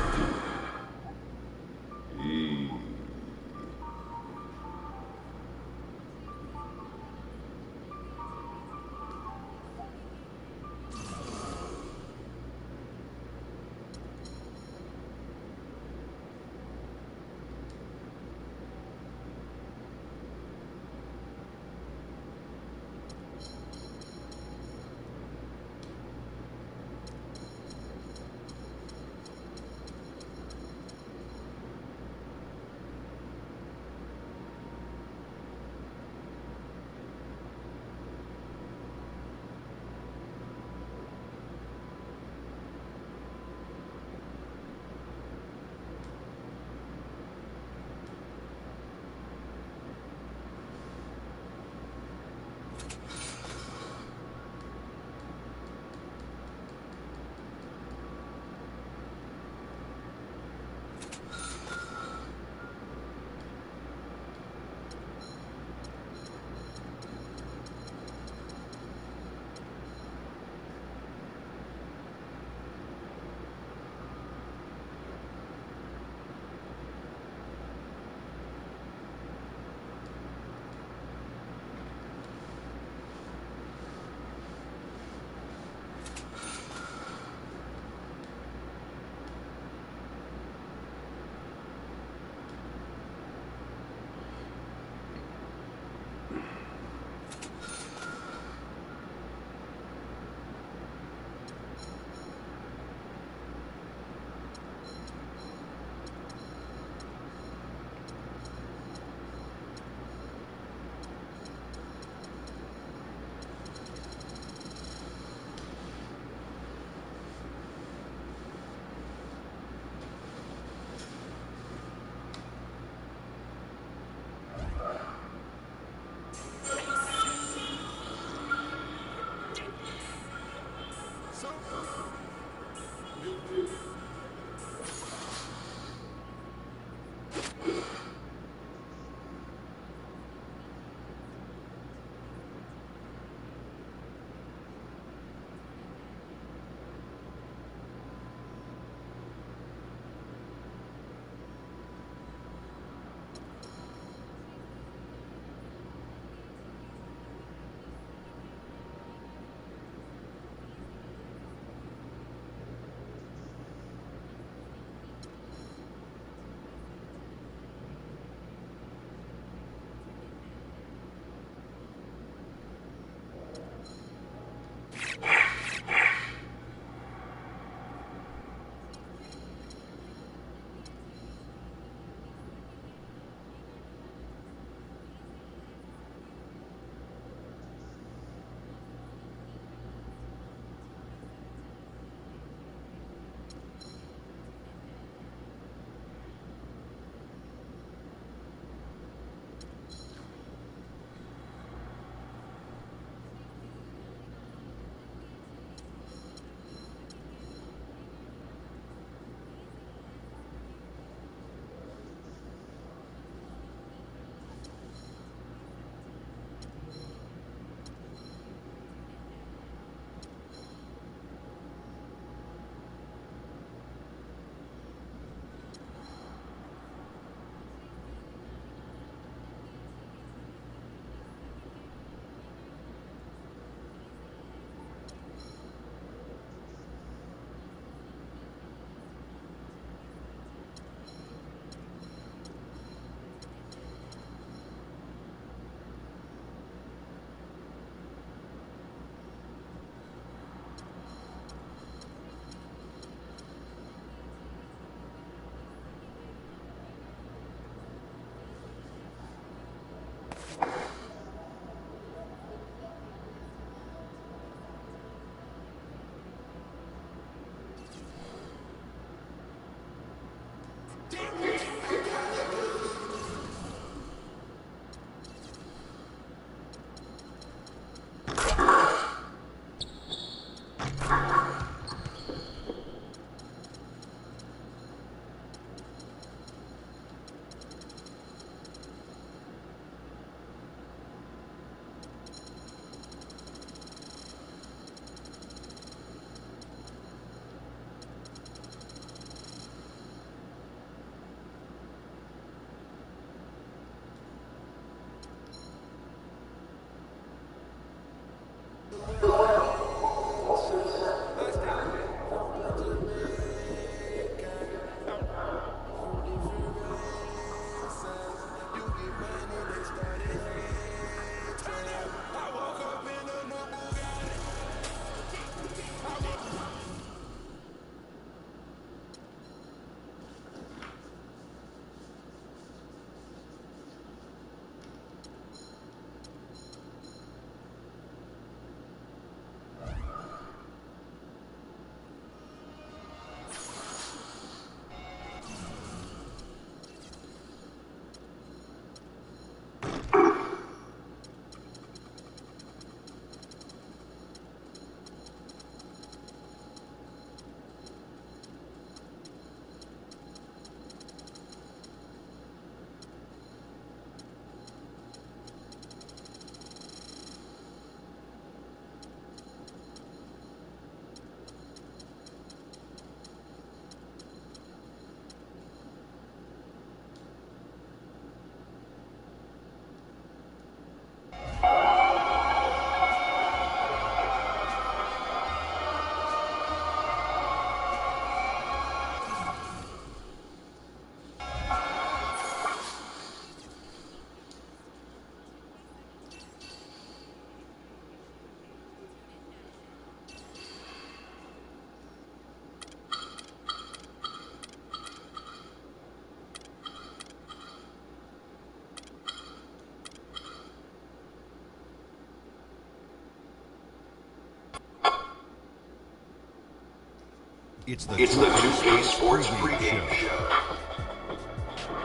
It's the 2K Sports Pregame Show.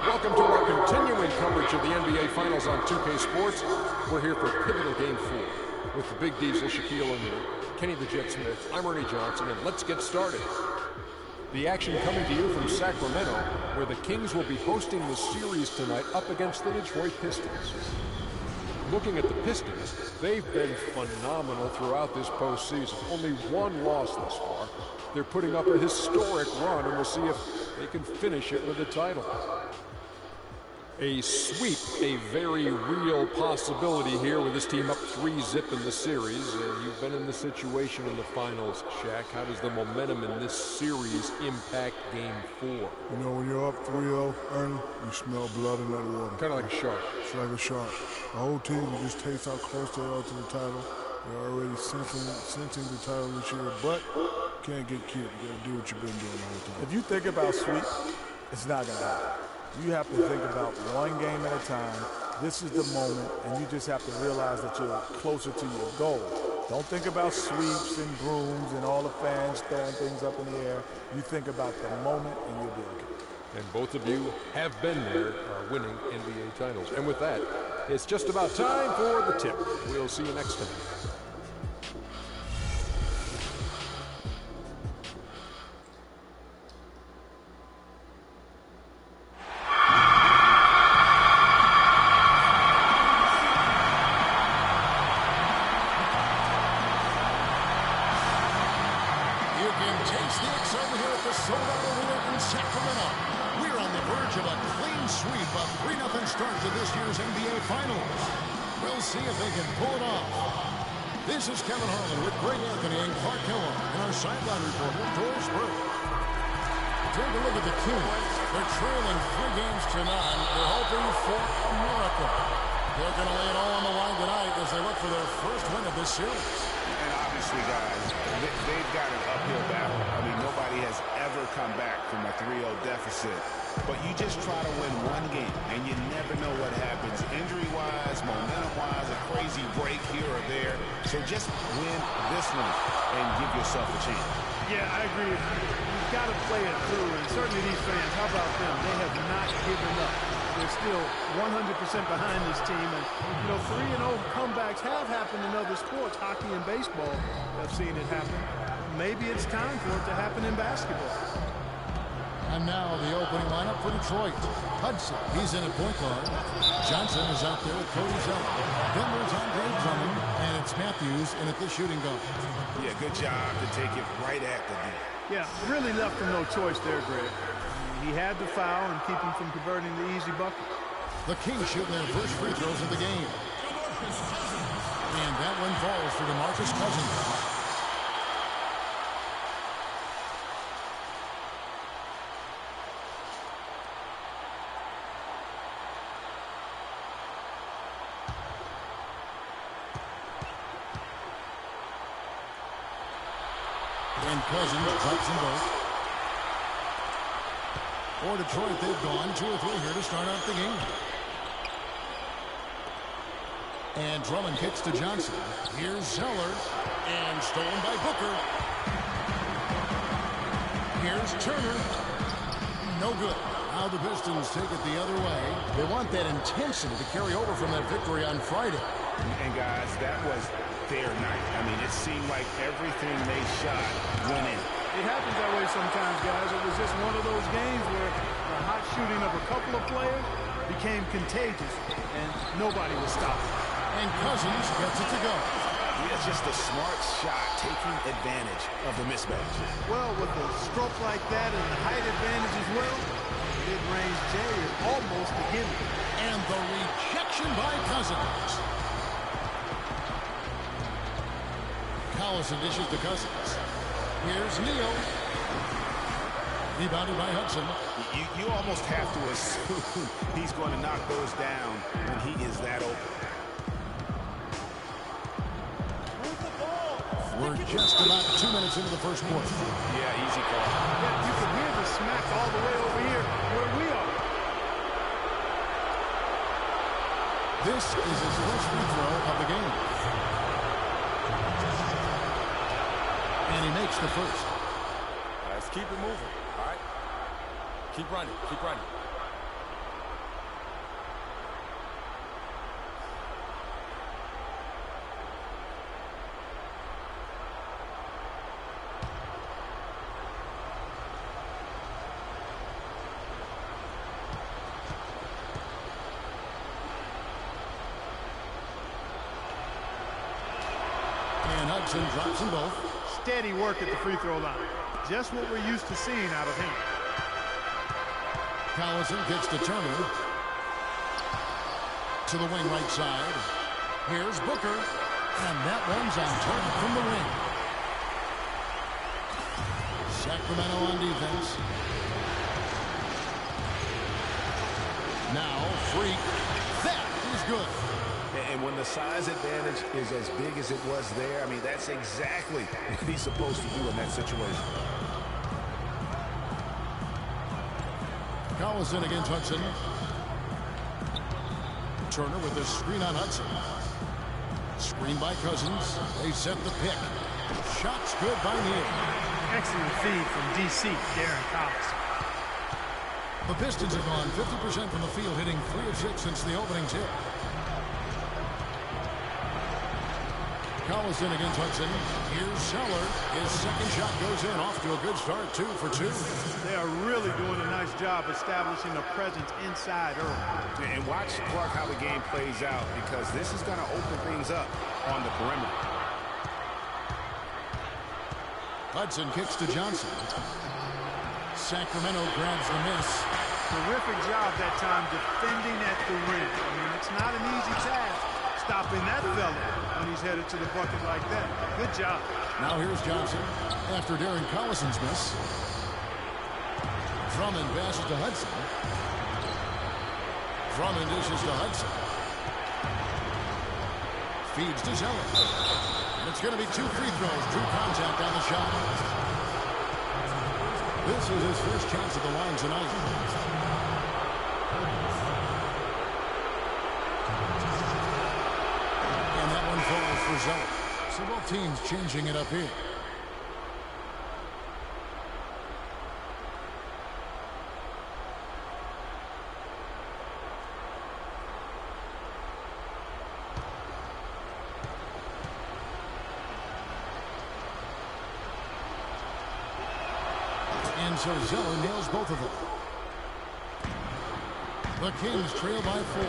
Welcome to our continuing coverage of the NBA Finals on 2K Sports. We're here for pivotal Game 4 with the Big Diesel, Shaquille O'Neal, Kenny the Jet Smith, I'm Ernie Johnson, and let's get started. The action coming to you from Sacramento, where the Kings will be hosting the series tonight up against the Detroit Pistons. Looking at the Pistons, they've been phenomenal throughout this postseason. Only one loss thus far. They're putting up a historic run, and we'll see if they can finish it with a title. A sweep, a very real possibility here with this team up 3-0 in the series. You've been in this situation in the finals, Shaq. How does the momentum in this series impact Game 4? You know, when you're up 3-0, Ernie, you smell blood in that water. Kind of like a shark. It's like a shark. The whole team will just taste how close they are to the title. They're already sensing the title this year, but can't get killed. You got to do what you've been doing the whole time. If you think about sweep, it's not going to happen. You have to think about one game at a time. This is the moment, and you just have to realize that you're closer to your goal. Don't think about sweeps and brooms and all the fans throwing things up in the air. You think about the moment, and you'll be okay. And both of you have been there, winning NBA titles. And with that, it's just about time for the tip. We'll see you next time. This is Kevin Harlan with Greg Anthony and Clark Keller and our sideline reporter, Doris Burke. Take a look at the Kings. They're trailing 3 games to none. They're hoping for a miracle. They're going to lay it all on the line tonight as they look for their first win of this series. And obviously, guys, they've got an uphill battle. I mean, nobody has ever come back from a 3-0 deficit. But you just try to win one game, and you never know what happens. Injury-wise, momentum-wise, a crazy break here or there. So just win this one and give yourself a chance. Yeah, I agree. You've got to play it through, and certainly these fans, how about them? They have not given up. They're still 100% behind this team. And, you know, 3-0 comebacks have happened in other sports. Hockey and baseball have seen it happen. Maybe it's time for it to happen in basketball. And now the opening lineup for Detroit. Hudson, he's in at point guard. Johnson is out there with Cody Zeller. Then there's Andre Drummond, and it's Matthews in at the shooting guard. Yeah, good job to take it right at the D. Yeah, really left him no choice there, Greg. He had to foul and keep him from converting the easy bucket. The Kings shooting their first free throws of the game. And that one falls for DeMarcus Cousins. And Cousins drops them both. For Detroit, they've gone 2 or 3 here to start out the game. And Drummond kicks to Johnson. Here's Zeller. And stolen by Booker. Here's Turner. No good. Now the Pistons take it the other way. They want that intensity to carry over from that victory on Friday. And guys, that was their night. I mean, it seemed like everything they shot went in. It happens that way sometimes, guys. It was just one of those games where the hot shooting of a couple of players became contagious, and nobody was stopping. And Cousins gets it to go. Yeah, just a smart shot, taking advantage of the mismatch. Well, with a stroke like that and the height advantage as well, mid-range J is almost a gimme. And the rejection by Cousins. Collison dishes to Cousins. Here's Neal. Rebounded by Hudson. You almost have to assume he's going to knock those down when he is that open. We're just about 2 minutes into the first quarter. Yeah, easy call. Yeah, you can hear the smack all the way over here where we are. This is his first free throw of the game. And he makes the first. That's Just keep it moving, all right? Keep running, keep running. And Hudson drops them both. Steady work at the free throw line. Just what we're used to seeing out of him. Collison gets to Turner. To the wing right side. Here's Booker. And that one's on target from the wing. Sacramento on defense. Now, Freak. That is good. And when the size advantage is as big as it was there, I mean, that's exactly what he's supposed to do in that situation. Collison against Hudson. Turner with the screen on Hudson. Screen by Cousins. They set the pick. Shots good by Neal. Excellent feed from DC, Darren Collison. The Pistons have gone 50% from the field, hitting 3 of 6 since the opening tip. Collison against Hudson. Here's Seller. His second shot goes in. Off to a good start. 2 for 2. They are really doing a nice job establishing a presence inside early. And watch, Clark, how the game plays out, because this is going to open things up on the perimeter. Hudson kicks to Johnson. Sacramento grabs the miss. Terrific job that time defending at the rim. I mean, it's not an easy task stopping that fella when he's headed to the bucket like that. Good job. Now here's Johnson after Darren Collison's miss. Drummond passes to Hudson. Drummond dishes to Hudson. Feeds to Zeller. And it's going to be 2 free throws. Drew contact on the shot. This is his first chance at the line tonight. And that one falls for Zeller. So both teams changing it up here. And so Zeller nails both of them. The Kings trail by 4.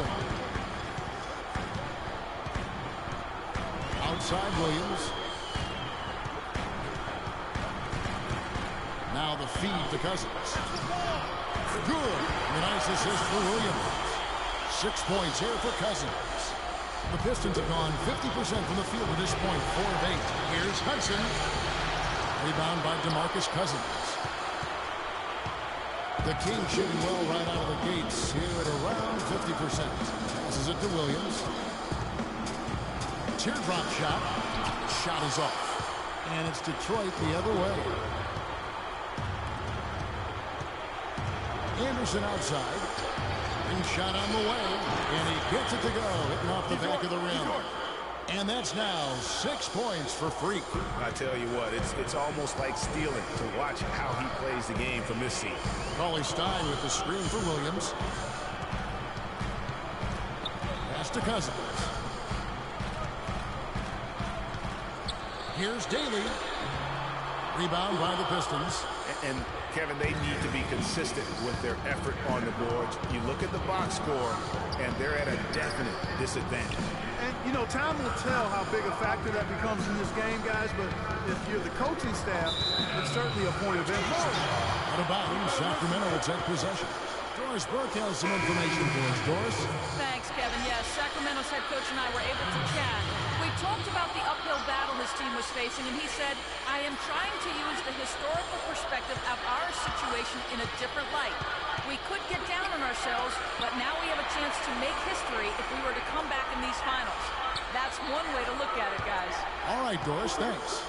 Outside Williams. Now the feed to Cousins. Good. A nice assist for Williams. 6 points here for Cousins. The Pistons have gone 50% from the field at this point. 4 of 8. Here's Hudson. Rebound by DeMarcus Cousins. The Kings shooting well right out of the gates here at around 50%. Passes it to Williams. Teardrop shot. Shot is off. And it's Detroit the other way. Anderson outside. And shot on the way. And he gets it to go. Hitting off the back of the rim. And that's now 6 points for Freak. I tell you what, it's almost like stealing to watch how he plays the game from this seat. Cauley Stein with the screen for Williams. Pass to Cousins. Here's Daly. Rebound by the Pistons. And Kevin, they need to be consistent with their effort on the boards. You look at the box score, and they're at a definite disadvantage. And, you know, time will tell how big a factor that becomes in this game, guys, but if you're the coaching staff, it's certainly a point of emphasis. Out of bounds, Sacramento will take possession. Doris Burke has some information for us. Doris? Thanks, Kevin. Yes, Sacramento's head coach and I were able to chat. We talked about the uphill battle his team was facing, and he said, I am trying to use the historical perspective of our situation in a different light. We could get down on ourselves, but now we have a chance to make history if we were to come back in these finals. That's one way to look at it, guys. All right, Doris, thanks.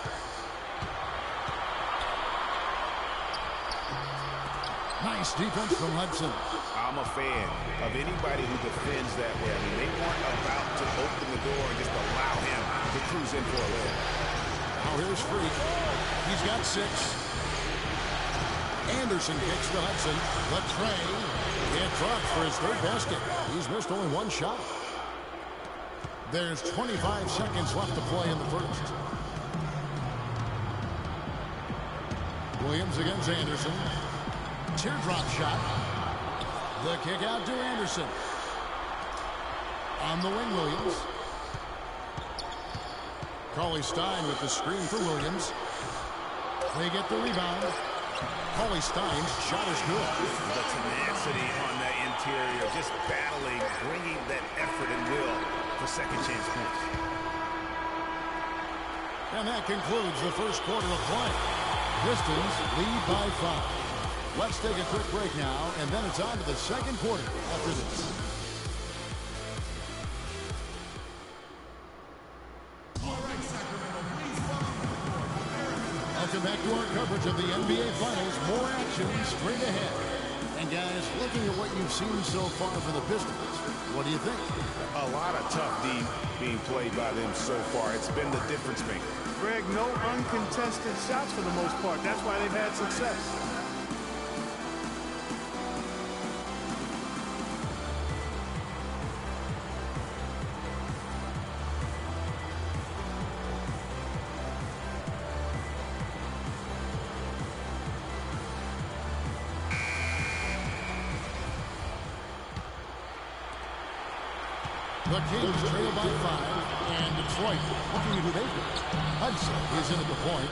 Nice defense from Hudson. I'm a fan of anybody who defends that way. I mean, they weren't about to open the door and just allow him to cruise in for a layup. Now here's Freak. He's got 6. Anderson kicks to Hudson. The tray. It drops for his third basket. He's missed only one shot. There's 25 seconds left to play in the first. Williams against Anderson. Teardrop shot. The kick out to Anderson. On the wing, Williams. Cauley Stein with the screen for Williams. They get the rebound. Cauley Stein's shot is good. The tenacity on the interior, just battling, bringing that effort and will for second chance points. And that concludes the first quarter of play. Pistons lead by 5. Let's take a quick break now, and then it's on to the second quarter after this. Welcome back to our coverage of the NBA Finals. More action straight ahead. And guys, looking at what you've seen so far for the Pistons, what do you think? A lot of tough D being played by them so far. It's been the difference maker. Greg, no uncontested shots for the most part. That's why they've had success. The Kings trail by 5, and Detroit looking at who they've got. Hudson is in at the point.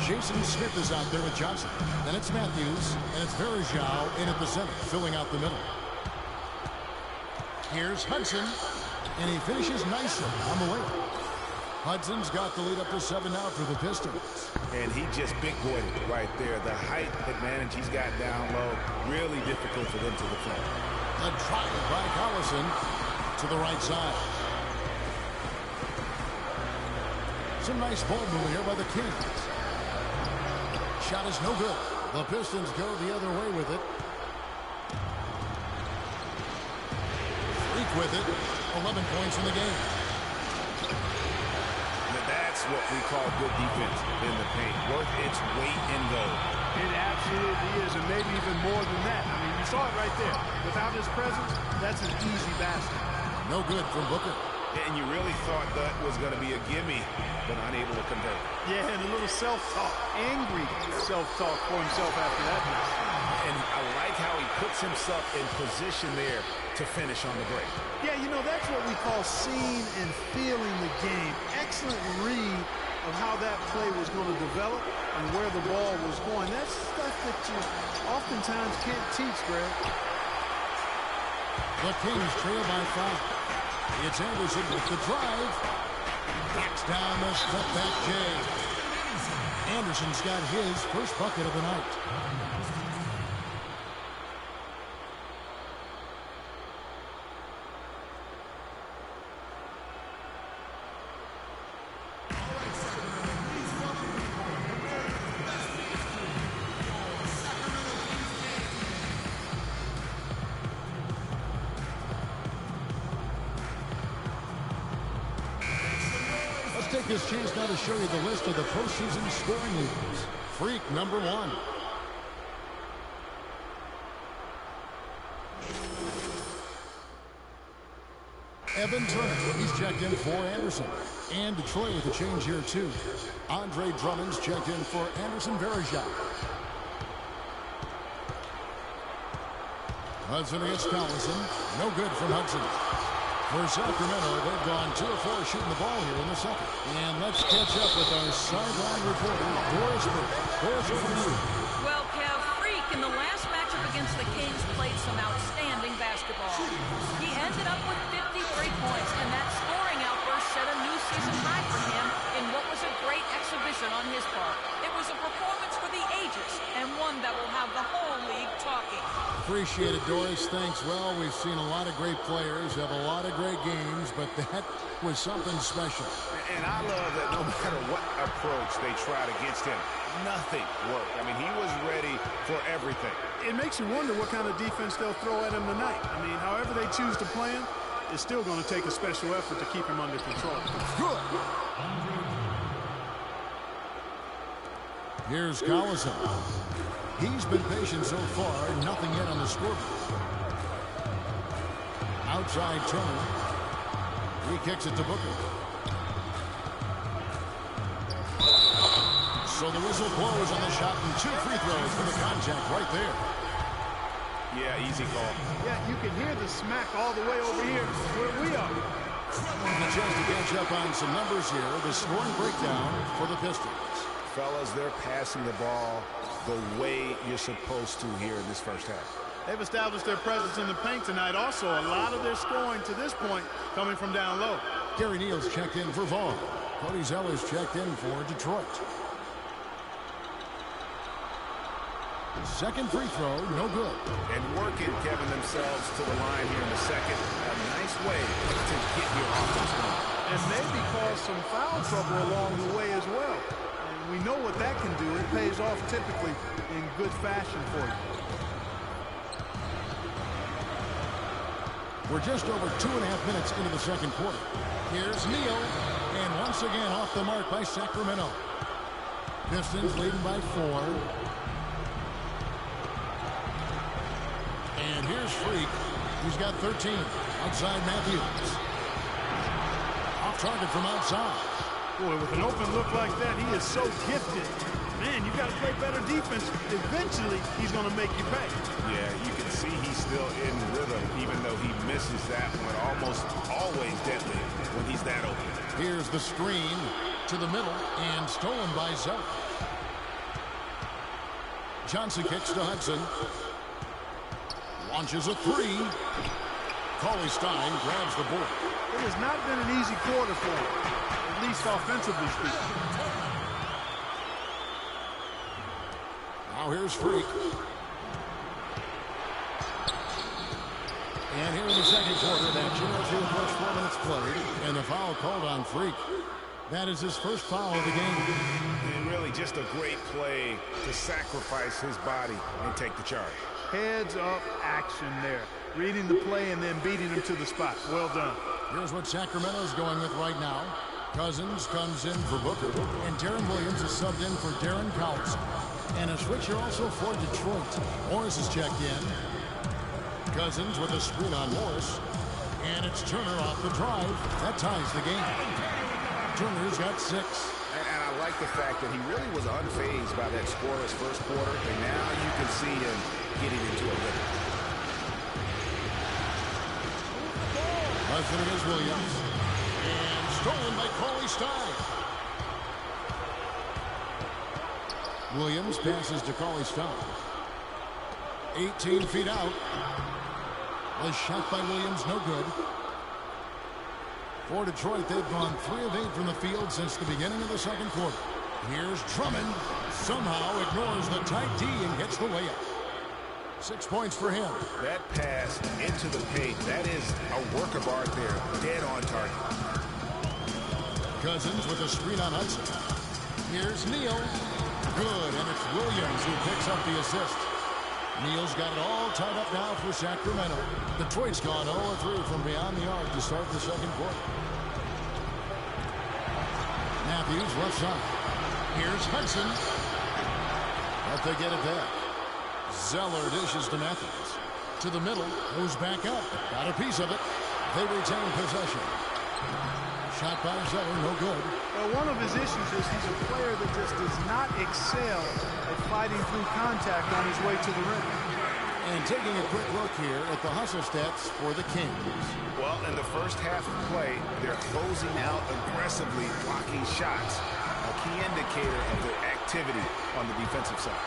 Jason Smith is out there with Johnson. Then it's Matthews, and it's Verjao in at the center, filling out the middle. Here's Hudson, and he finishes nicely on the way. Hudson's got the lead up to 7 now for the Pistons. And he just big boyed it right there. The height advantage he's got down low, really difficult for them to defend. A try by Collison to the right side. Some nice ball movement here by the Kings. Shot is no good. The Pistons go the other way with it. Freak with it. 11 points in the game. That's what we call good defense in the paint. Worth its weight in gold. It absolutely is, and maybe even more than that. I mean, you saw it right there. Without his presence, that's an easy basket. No good from Booker. And you really thought that was going to be a gimme, but unable to convert. Yeah, and a little self-talk, angry self-talk for himself after that miss. And I like how he puts himself in position there to finish on the break. Yeah, you know, that's what we call seeing and feeling the game. Excellent read of how that play was going to develop and where the ball was going. That's stuff that you oftentimes can't teach, Greg. The Kings trail by 5. It's Anderson with the drive. Backs down the step back Jay. Anderson's got his first bucket of the night. Take this chance now to show you the list of the postseason scoring leaders. Freak number 1. Evan Turner, he's checked in for Anderson. And Detroit with a change here too. Andre Drummond's checked in for Anderson Verjao. Hudson against Collison. No good from Hudson. For Sacramento, they've gone 2 of 4 shooting the ball here in the second. And let's catch up with our sideline reporter, Doris Burke. Doris, over to you. Well, Kev, Freak in the last matchup against the Kings played some outstanding basketball. He ended up with 53 points, and that scoring outburst set a new season high for him in what was a great exhibition on his part. It was a performance for the ages, and one that will have the whole league talking. Appreciate it, Doris. Thanks. Well, we've seen a lot of great players have a lot of great games, but that was something special. And I love that no matter what approach they tried against him, nothing worked. I mean, he was ready for everything. It makes you wonder what kind of defense they'll throw at him tonight. I mean, however they choose to play him, it's still going to take a special effort to keep him under control. Good. Here's Collison. He's been patient so far, nothing yet on the scoreboard. Outside Turner. He kicks it to Booker. So the whistle blows on the shot and 2 free throws for the contact right there. Yeah, easy call. Yeah, you can hear the smack all the way over here where we are. And a chance to catch up on some numbers here. The scoring breakdown for the Pistons. Fellas, they're passing the ball the way you're supposed to here in this first half. They've established their presence in the paint tonight. Also, a lot of their scoring to this point coming from down low. Gary Neal's checked in for Vaughn. Cody Zeller's checked in for Detroit. Second free throw, no good. And working, Kevin, themselves to the line here in the second. A nice way to get your offense going. And maybe cause some foul trouble along the way as well. And we know what that can do. It pays off typically in good fashion for you. We're just over 2.5 minutes into the second quarter. Here's Neal, and once again off the mark by Sacramento. Pistons leading by 4. And here's Freak. He's got 13. Outside Matthews. Off target from outside. Boy, with an open look like that, he is so gifted. Man, you got to play better defense. Eventually, he's going to make you pay. Yeah, you can see he's still in rhythm, even though he misses that one. Almost always deadly when he's that open. Here's the screen to the middle and stolen by Zeller. Johnson kicks to Hudson. Launches a 3. Cauley Stein grabs the board. It has not been an easy quarter for him, at least offensively speaking. Now here's Freak. And here in the second quarter of action, as we approach 4 minutes played, and the foul called on Freak. That is his first foul of the game. And really just a great play to sacrifice his body and take the charge. Heads up action there. Reading the play and then beating him to the spot. Well done. Here's what Sacramento's going with right now. Cousins comes in for Booker, and Darren Williams is subbed in for Darren Collison. And a switcher also for Detroit. Morris is checked in. Cousins with a screen on Morris. And it's Turner off the drive. That ties the game. Turner's got 6. And I like the fact that he really was unfazed by that scoreless first quarter. And now you can see him getting into a rhythm. Hudson is Williams. And stolen by Cauley Stein. Williams passes to Cauley Stein. 18 feet out. The shot by Williams, no good. For Detroit, they've gone 3 of 8 from the field since the beginning of the second quarter. Here's Drummond. Somehow ignores the tight D and gets the layup. 6 points for him. That pass into the paint, that is a work of art there. Dead on target. Cousins with a screen on Hudson. Here's Neal. Good, and it's Williams who picks up the assist. Neal's got it all tied up now for Sacramento. Detroit's gone 0-3 from beyond the arc to start the second quarter. Matthews left side. Here's Hudson. But they get it back. Zeller dishes to Matthews. To the middle. Goes back up. Got a piece of it. They retain possession. Shot by Zeller, no good. Well, one of his issues is he's a player that just does not excel at fighting through contact on his way to the rim. And taking a quick look here at the hustle stats for the Kings. Well, in the first half of play, they're closing out aggressively, blocking shots. A key indicator of their activity on the defensive side.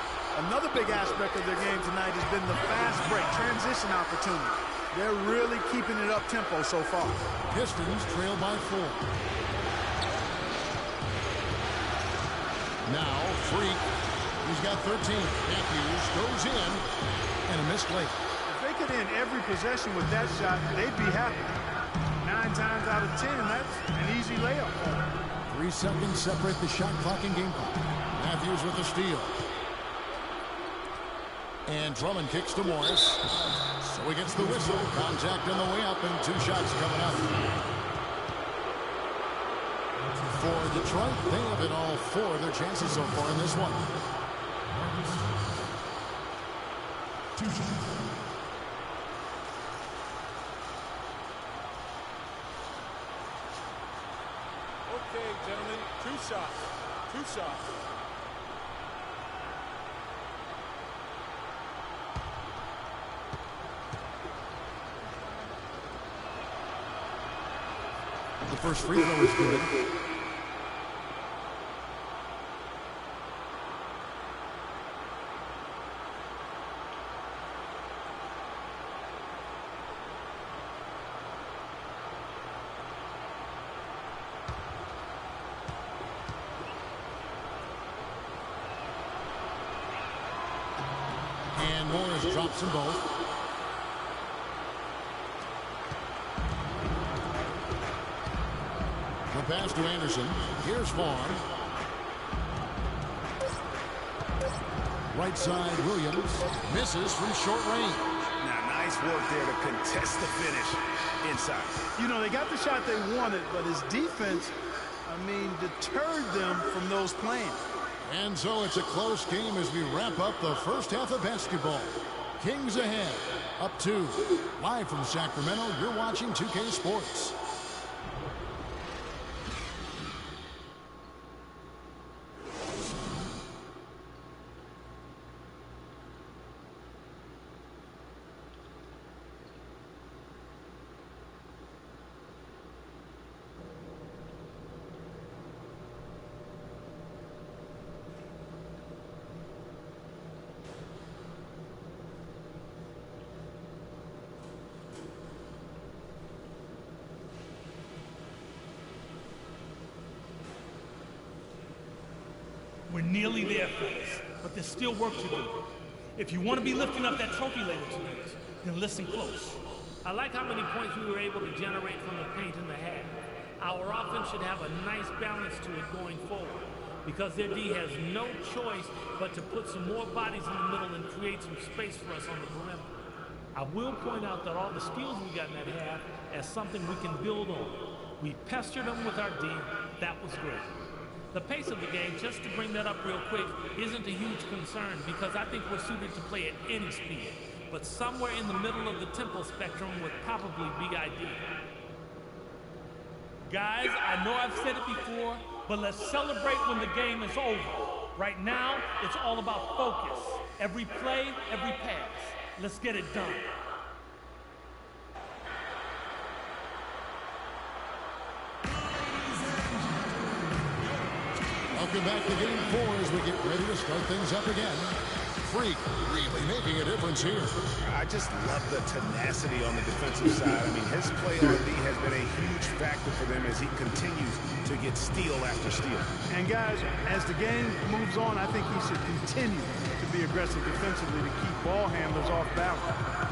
Another big aspect of their game tonight has been the fast break, transition opportunity. They're really keeping it up-tempo so far. Pistons trail by 4. Now, Freak. He's got 13. Matthews goes in, and a missed layup. If they could end every possession with that shot, they'd be happy. 9 times out of 10, that's an easy layup. 3 seconds separate the shot clock and game clock. Matthews with the steal. And Drummond kicks to Morris. So he gets the whistle. Contact on the way up and 2 shots coming up. For Detroit, they have hit all 4 of their chances so far in this one. 2 shots. Okay, gentlemen, 2 shots. 2 shots. The first free throw is good. And Morris drops them both. The pass to Anderson. Here's Vaughn. Right side, Williams. Misses from short range. Now, nice work there to contest the finish inside. You know, they got the shot they wanted, but his defense, I mean, deterred them from those plans. And so it's a close game as we wrap up the first half of basketball. Kings ahead, up 2. Live from Sacramento, you're watching 2K Sports. We're nearly there, fellas, but there's still work to do. If you want to be lifting up that trophy later tonight, then listen close. I like how many points we were able to generate from the paint in the half. Our offense should have a nice balance to it going forward, because their D has no choice but to put some more bodies in the middle and create some space for us on the perimeter. I will point out that all the steals we got in that half as something we can build on. We pestered them with our D. That was great. The pace of the game, just to bring that up real quick, isn't a huge concern because I think we're suited to play at any speed. But somewhere in the middle of the tempo spectrum would probably be ideal. Guys, I know I've said it before, but let's celebrate when the game is over. Right now, it's all about focus. Every play, every pass. Let's get it done. Welcome back to Game 4 as we get ready to start things up again. Freak really making a difference here. I just love the tenacity on the defensive side. I mean, his play on D has been a huge factor for them as he continues to get steal after steal. And guys, as the game moves on, I think he should continue to be aggressive defensively to keep ball handlers off balance.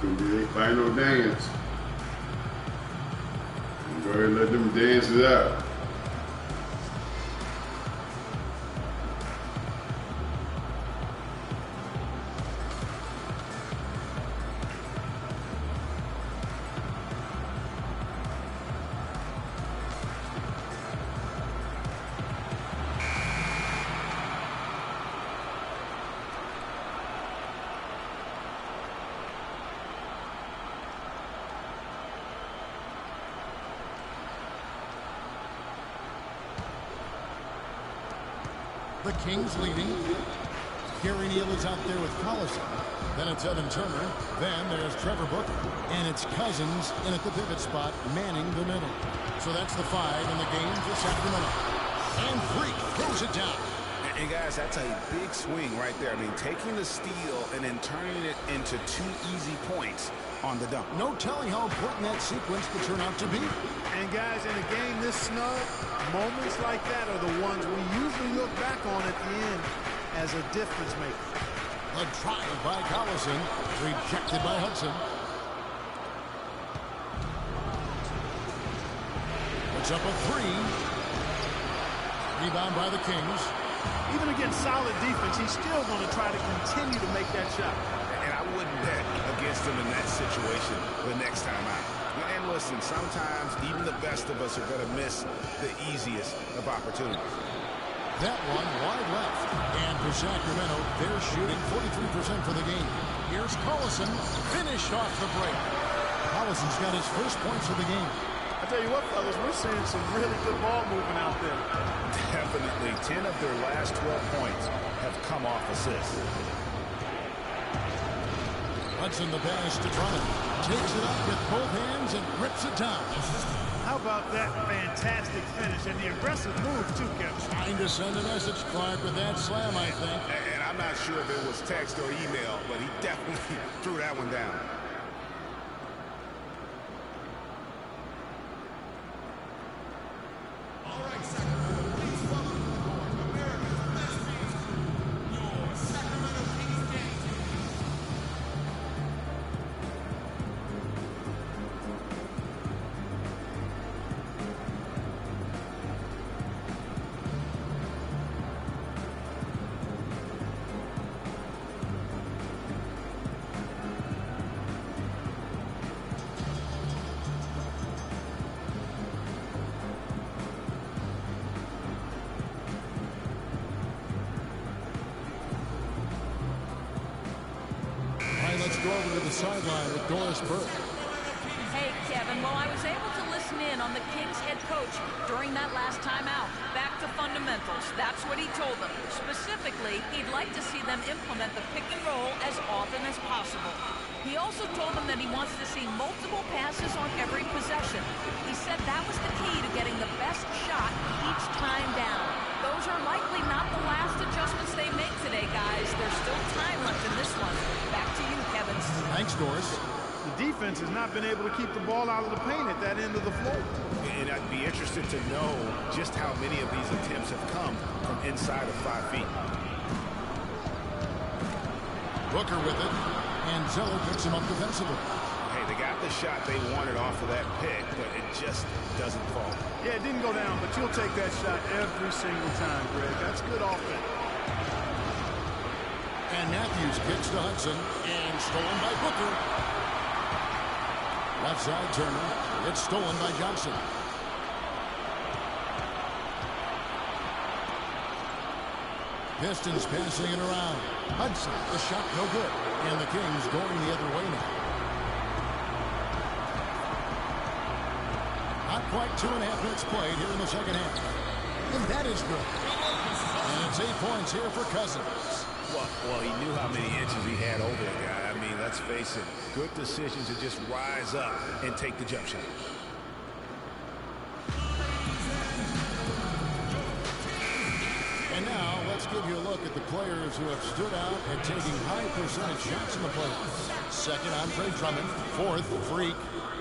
Gonna be their final dance. Go ahead and let them dance it out. The Kings leading. Gary Neal is out there with Collison. Then it's Evan Turner. Then there's Trevor Booker. And it's Cousins in at the pivot spot, manning the middle. So that's the 5 in the game for Sacramento. And Freak throws it down. And guys, that's a big swing right there. I mean, taking the steal and then turning it into 2 easy points on the dunk. No telling how important that sequence could turn out to be. And guys, in a game this snug, moments like that are the ones we usually look back on at the end as a difference maker. A trial by Collison, rejected by Hudson. Puts up a three. Rebound by the Kings. Even against solid defense, he's still going to try to continue to make that shot. And I wouldn't bet against him in that situation the next time out. And listen, sometimes even the best of us are going to miss the easiest of opportunities. That one wide left. And for Sacramento, they're shooting 43% for the game. Here's Collison, finished off the break. Collison's got his first points of the game. I tell you what, fellas, we're seeing some really good ball movement out there. Definitely. 10 of their last 12 points have come off assists. Hudson the pass to Drummond. Takes it up with both hands and rips it down. How about that fantastic finish and the aggressive move, too, Kevin? Trying to send a message, Clark, with that slam, I think. And I'm not sure if it was text or email, but he definitely threw that one down. All right, Sacramento, please welcome to the court America's best teams crew, your Sacramento Kings game team. Go over to the sideline with Doris Burke. Hey, Kevin. Well, I was able to listen in on the Kings head coach during that last time out. Back to fundamentals. That's what he told them. Specifically, he'd like to see them implement the pick and roll as often as possible. He also told them that he wants to see multiple passes on every possession. He said that was the key to getting the best shot each time down. Those are likely not the last adjustments they make today, guys. There's still time left in this one. Back to you, Kevin. Thanks, Doris. The defense has not been able to keep the ball out of the paint at that end of the floor. And I'd be interested to know just how many of these attempts have come from inside of 5 feet. Booker with it, and Zeller picks him up defensively. Hey, they got the shot they wanted off of that pick, but it just doesn't fall. Yeah, it didn't go down, but you'll take that shot every single time, Greg. That's good offense. And Matthews kicks to Hudson, and stolen by Booker. Left side Turner. It's stolen by Johnson. Pistons passing it around. Hudson, the shot no good. And the Kings going the other way now. Not quite 2.5 minutes played here in the second half. And that is good. And it's 8 points here for Cousins. Well, he knew how many inches he had over the guy. I mean, let's face it. Good decision to just rise up and take the jump shot. And now, let's give you a look at the players who have stood out at taking high percentage shots in the playoffs. Second, Andre Drummond. Fourth, Freak.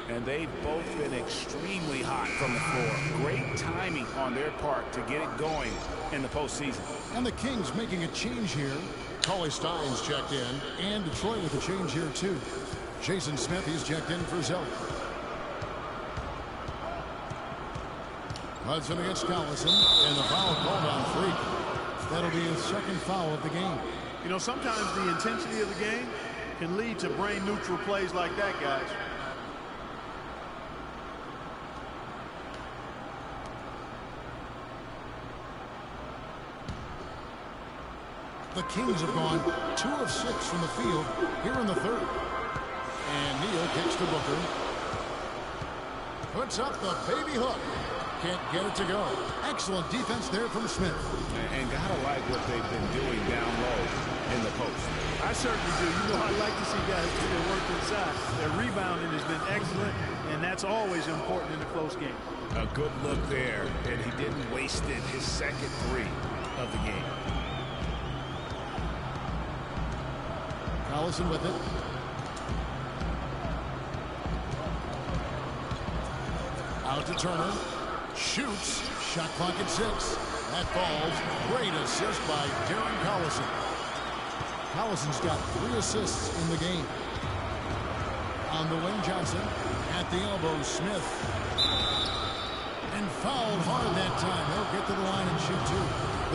And they've both been extremely hot from the floor. Great timing on their part to get it going in the postseason. And the Kings making a change here. Cauley Stein's checked in, and Detroit with a change here too. Jason Smith, he's checked in for Zeller. Hudson against Collison, and the foul called on Freak. That'll be his second foul of the game. You know, sometimes the intensity of the game can lead to brain-neutral plays like that, guys. The Kings have gone 2 of 6 from the field here in the third. And Neal kicks to Booker. Puts up the baby hook. Can't get it to go. Excellent defense there from Smith. And gotta like what they've been doing down low in the post. I certainly do. You know, I like to see guys do their work inside. Their rebounding has been excellent, and that's always important in a close game. A good look there, and he didn't waste it. His second 3 of the game. Collison with it. Out to Turner. Shoots. Shot clock at 6. That falls. Great assist by Darren Collison. Collison's got 3 assists in the game. On the wing, Johnson. At the elbow, Smith. And fouled hard that time. They'll get to the line and shoot two.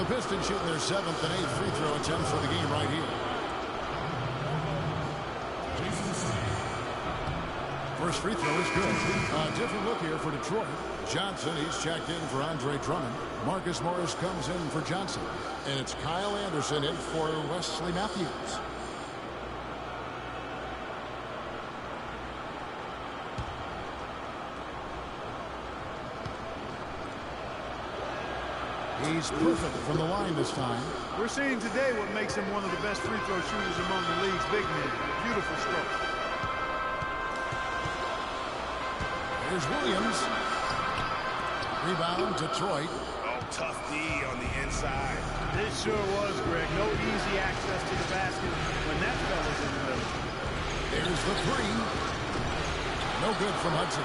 The Pistons shooting their 7th and 8th free throw attempts for the game right here. First free throw is good. A different look here for Detroit. Johnson, he's checked in for Andre Drummond. Marcus Morris comes in for Johnson. And it's Kyle Anderson in for Wesley Matthews. He's perfect from the line this time. We're seeing today what makes him one of the best free throw shooters among the league's big men. Beautiful stroke. Here's Williams. Rebound, Detroit. Oh, tough D on the inside. It sure was, Greg. No easy access to the basket when that fella's in the middle. There's the three. No good from Hudson.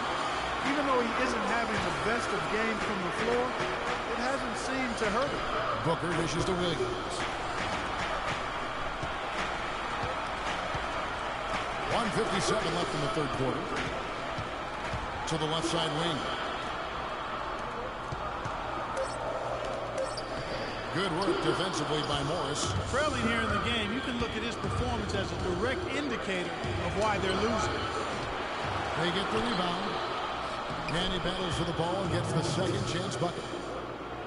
Even though he isn't having the best of games from the floor, it hasn't seemed to hurt him. Booker dishes to Williams. 1:57 left in the third quarter. To the left side wing. Good work defensively by Morris. Trailing here in the game, you can look at his performance as a direct indicator of why they're losing. They get the rebound. And he battles for the ball and gets the second chance bucket.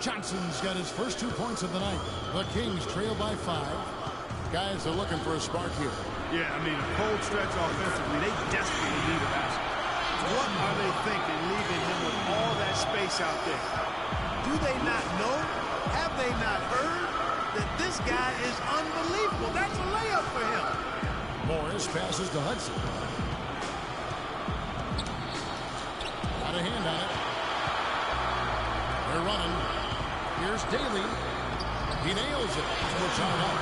Johnson's got his first 2 points of the night. The Kings trail by 5. Guys are looking for a spark here. Yeah, I mean, a cold stretch offensively. They desperately need a basket. What are they thinking, leaving him with all that space out there? Do they not know? Have they not heard that this guy is unbelievable? That's a layup for him. Morris passes to Hudson. Got a hand on it. They're running. Here's Daly. He nails it. So we're tied up.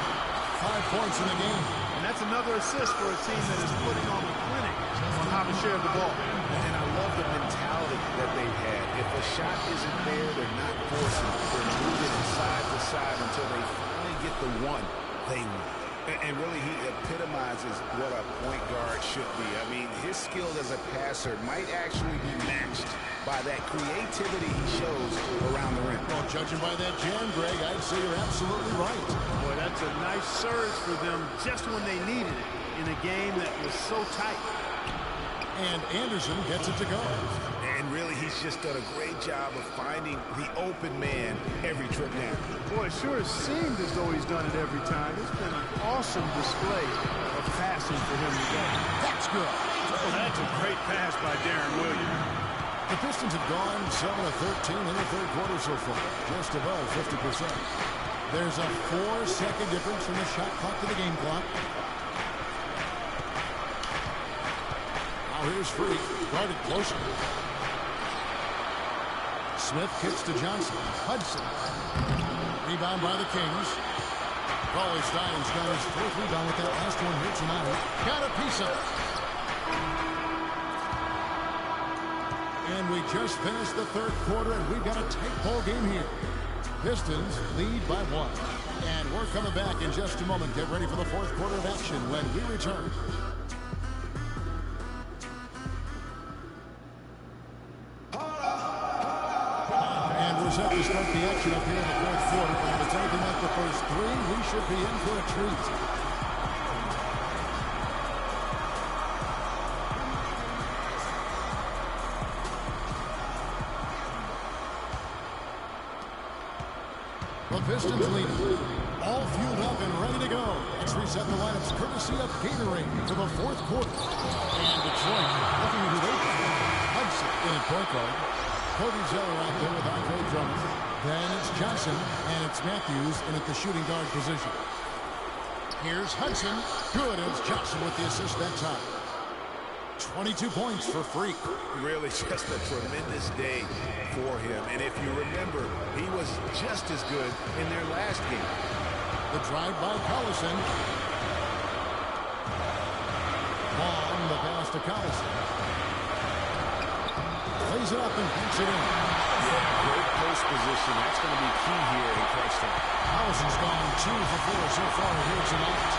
5 points in the game. And that's another assist for a team that is putting on the clinic on how to share the ball. And I love the mentality that they've had. If a shot isn't there, they're not forcing it. They're moving it side to side until they finally get the one they want. And really, he epitomizes what a point guard should be. I mean, his skill as a passer might actually be matched by that creativity he shows around the rim. Well, judging by that jam, Greg, I'd say you're absolutely right. Boy, that's a nice surge for them just when they needed it in a game that was so tight. And Anderson gets it to go. And really, he's just done a great job of finding the open man every trip down. Boy, it sure has seemed as though he's done it every time. It's been an awesome display of passing for him today. That's good. Oh, that's a great pass by Darren Williams. The Pistons have gone 7 of 13 in the third quarter so far, just above 50%. There's a 4-second difference from the shot clock to the game clock. Now here's Freak, guarded closer. Smith kicks to Johnson. Hudson. Rebound by the Kings. Rollie Stein's got his 4th rebound with that last one here tonight. Got a piece of it. And we just finished the third quarter, and we've got a tight ball game here. Pistons lead by 1. And we're coming back in just a moment. Get ready for the fourth quarter of action when we return. And we're set to start the action up here in the fourth quarter. And if it's anything like the first 3, we should be in for a treat. The Pistons leading. All fueled up and ready to go. Let's reset the lineups courtesy of Gatorade for the fourth quarter. And Detroit looking into who they can. Hudson in at point guard. Cody Zeller out there with Andre Drummond. Then it's Johnson and it's Matthews in at the shooting guard position. Here's Hudson. Good, and it's Johnson with the assist that time. 22 points for Freak. Really just a tremendous day for him. And if you remember, he was just as good in their last game. The drive by Collison. On the pass to Collison. Plays it up and beats it in. Yeah, great post position. That's going to be key here in crunch time. Collison's gone 2 for 4 so far here tonight.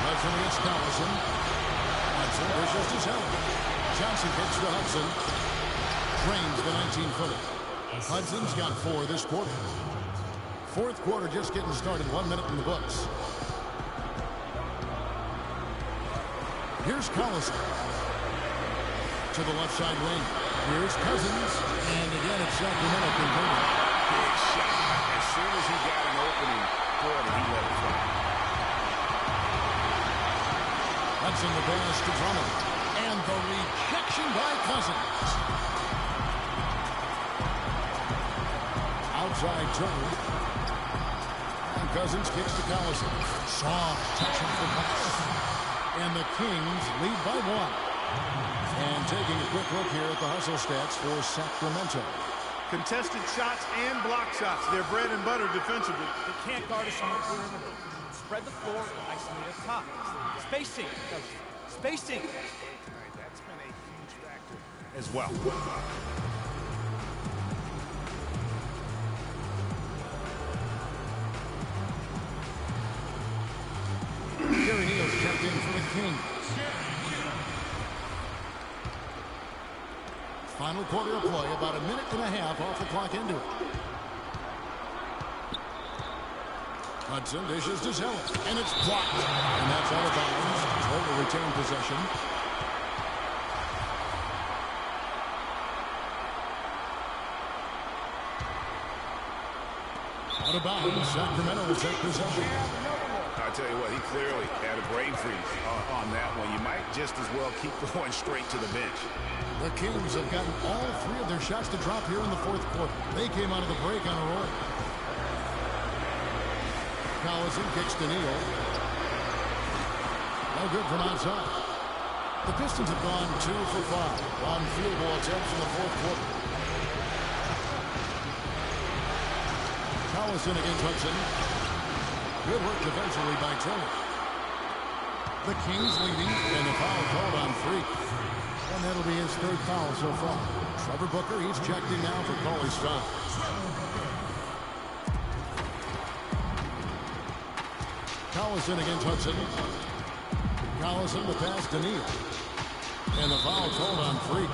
Hudson against Collison. Hudson versus his help. Johnson kicks to Hudson. Drains the 19-footer. Hudson's got 4 this quarter. Fourth quarter just getting started. 1 minute in the books. Here's Collison. To the left side wing. Here's Cousins. And again, it's Sacramento converted. Big shot. As soon as he got an opening, boy, did he let it fly. Hudson the pass to Drummond. And the rejection by Cousins. Outside Turner. And Cousins kicks to Collison. Soft touching for pass. And the Kings lead by 1. And taking a quick look here at the hustle stats for Sacramento. Contested shots and block shots. They're bread and butter defensively. They can't guard us on the perimeter. Spread the floor, isolate up top. Spacing. Spacing. That's been a huge factor as well. Gary Neal's checked in for the Kings. Final quarter of play, about a minute and a half off the clock into it. Hudson dishes to Zeller, and it's blocked. And that's out of bounds. Total retained possession. Out of bounds. Sacramento will take possession. I tell you what, he clearly had a brain freeze on that one. You might just as well keep going straight to the bench. The Kings have gotten all 3 of their shots to drop here in the fourth quarter. They came out of the break on a roll. Collison kicks to Neal. No good from outside. The Pistons have gone 2 for 5 on field goal attempts in the fourth quarter. Collison against Hudson. Good work defensively by Turner. The Kings leading, and a foul called on Freak. And that'll be his 3rd foul so far. Trevor Booker, he's checked in now for Cauley Stein. Collison against Hudson. Collison the pass to Neal. And the foul called on Freak.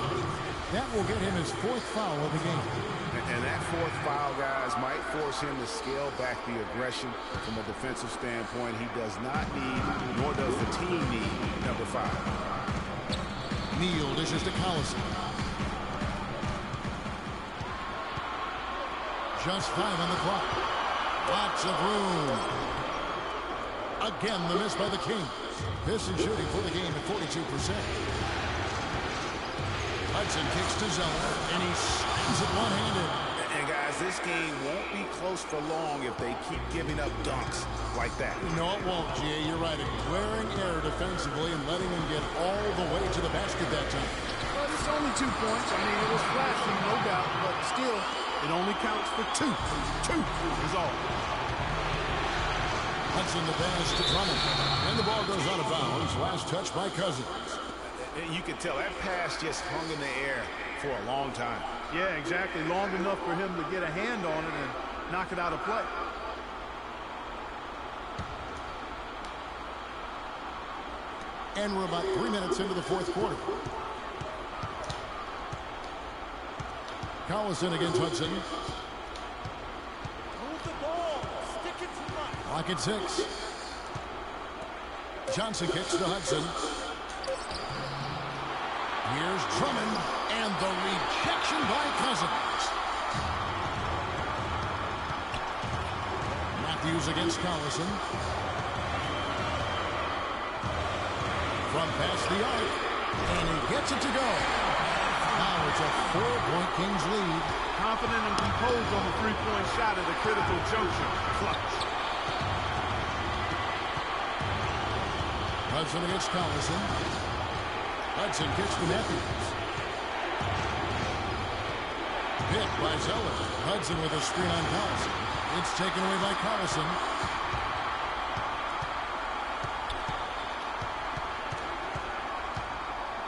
That will get him his 4th foul of the game. And that 4th foul, guys, might force him to scale back the aggression from a defensive standpoint. He does not need, nor does the team need, number 5. Neal dishes to Collison. Just 5 on the clock. Lots of room. Again, the miss by the Kings. Pistons shooting for the game at 42%. Hudson kicks to Zeller, and he slams it one-handed. And guys, this game won't be close for long if they keep giving up dunks like that. No, it won't, G.A. You're right. A glaring error defensively and letting them get all the way to the basket that time. Well, it's only 2 points. I mean, it was flashy, no doubt, but still, it only counts for 2. 2 is all. Hudson the pass to Drummond. And the ball goes out of bounds. Last touch by Cousins. You can tell that pass just hung in the air for a long time. Yeah, exactly. Long enough for him to get a hand on it and knock it out of play. And we're about 3 minutes into the fourth quarter. Collison against Hudson. Move the ball. Stick it to right. Clock at 6. Johnson kicks to Hudson. Here's Drummond, and the rejection by Cousins. Matthews against Collison. From past the arc, and he gets it to go. Now it's a 4-point Kings lead. Confident and composed on the 3-point shot at a critical juncture. Clutch. Hudson against Collison. Hudson kicks to Matthews. Hit by Zeller. Hudson with a screen on Collison. It's taken away by Collison.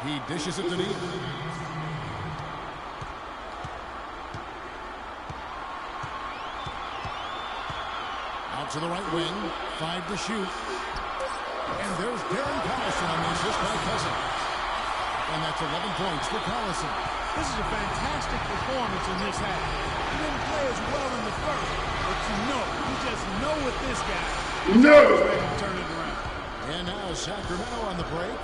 He dishes it to Neal. Out to the right wing. 5 to shoot. And there's Darren Collison on the assist by Cousins. And that's 11 points for Collison. This is a fantastic performance in this half. He didn't play as well in the first, but you just know with this guy, he's always ready to turn it around. And now Sacramento on the break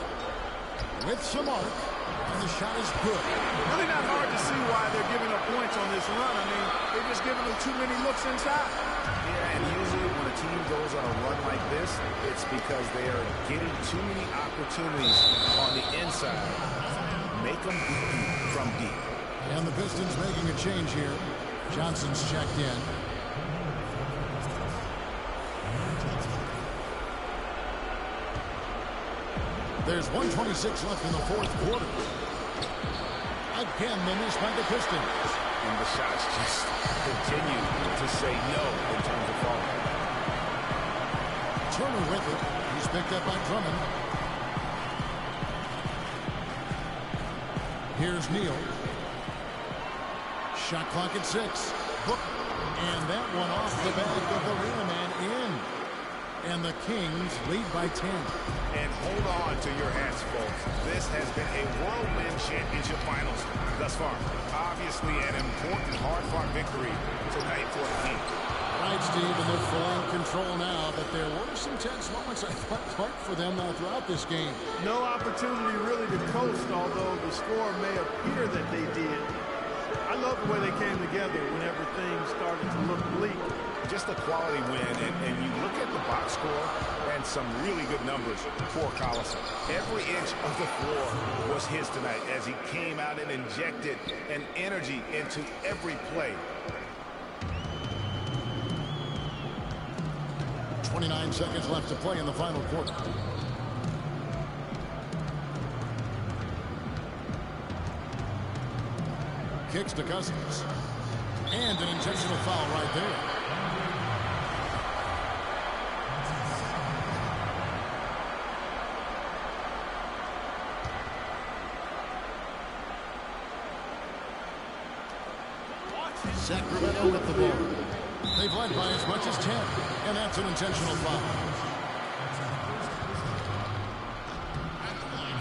with some arc, and the shot is good. Really not hard to see why they're giving up points on this run. I mean, they're just giving them too many looks inside. Yeah, and usually when a team goes on a run like this, it's because they are getting too many opportunities on the inside. Make them from deep. And the Pistons making a change here. Johnson's checked in. There's 1:26 left in the fourth quarter. Again, the miss by the Pistons. And the shots just continue to say no in terms of falling. Turner with it. He's picked up by Drummond. Here's Neal. Shot clock at 6. Book. And that one off the back of the rim and in. And the Kings lead by 10. And hold on to your hats, folks. This has been a whirlwind championship finals thus far. Obviously an important, hard-fought victory tonight for the team. Right, Steve, and they're full in control now, but there were some tense moments, I thought, for them throughout this game. No opportunity really to coast, although the score may appear that they did. I love the way they came together whenever things started to look bleak. Just a quality win, and you look at the box score and some really good numbers for Collison. Every inch of the floor was his tonight as he came out and injected an energy into every play. 29 seconds left to play in the final quarter. Kicks to Cousins. And an intentional foul right there. Sacramento with the ball. They've led by as much as 10, and that's an intentional foul.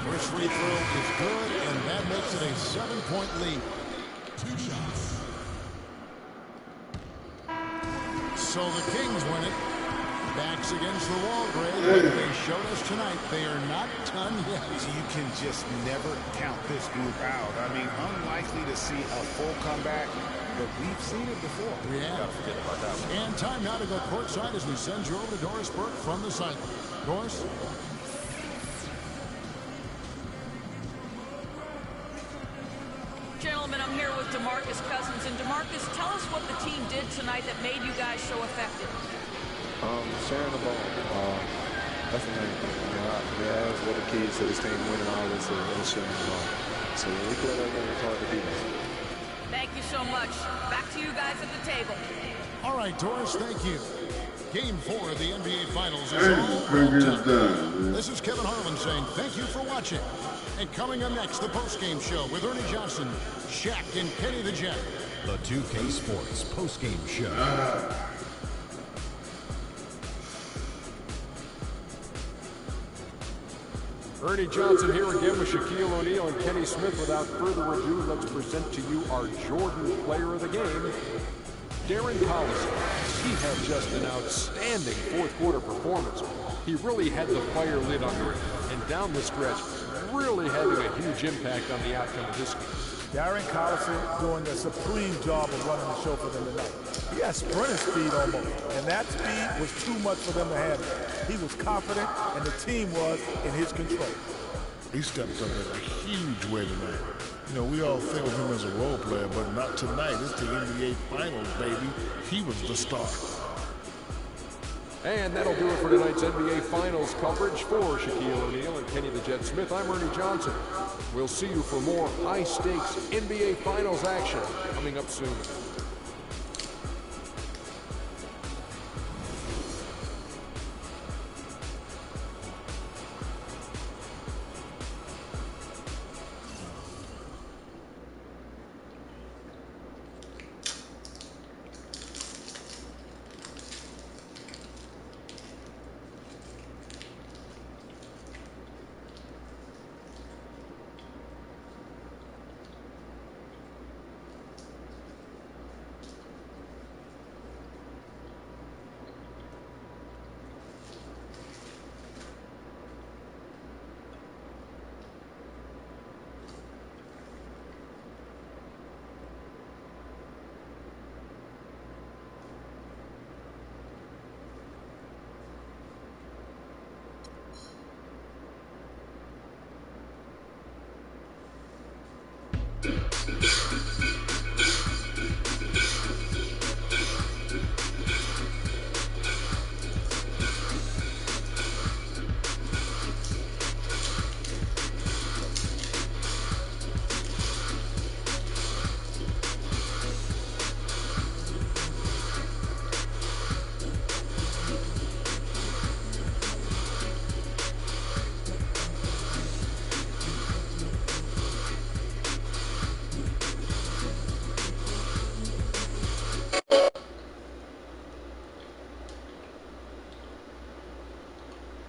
First free throw is good, and that makes it a 7-point lead. 2 shots. So the Kings win it. Backs against the wall, Greg. But they showed us tonight they are not done yet. You can just never count this group out. I mean, unlikely to see a full comeback, but we've seen it before. Yeah. And time now to go courtside as we send you over to Doris Burke from the sideline. Doris? Gentlemen, I'm here with DeMarcus Cousins. And DeMarcus, tell us what the team did tonight that made you guys so effective. Sharing the ball. That's the main thing. That's what the keys to this team winning all this is sharing the ball. So when we play that game, it's hard to beat us. Thank you so much. Back to you guys at the table. All right, Doris, thank you. Game 4 of the NBA Finals is all done. This is Kevin Harlan saying thank you for watching. And coming up next, the postgame show with Ernie Johnson, Shaq, and Kenny the Jet. The 2K Sports postgame show. Ernie Johnson here again with Shaquille O'Neal and Kenny Smith. Without further ado, let's present to you our Jordan player of the game, Darren Collison. He had just an outstanding fourth quarter performance. He really had the fire lit under him, and down the stretch, really having a huge impact on the outcome of this game. Darren Collison doing a supreme job of running the show for them tonight. He had sprinter speed almost, and that speed was too much for them to handle. He was confident, and the team was in his control. He stepped up in a huge way tonight. You know, we all think of him as a role player, but not tonight. It's the NBA Finals, baby. He was the star. And that'll do it for tonight's NBA Finals coverage. For Shaquille O'Neal and Kenny the Jet Smith, I'm Ernie Johnson. We'll see you for more high-stakes NBA Finals action coming up soon.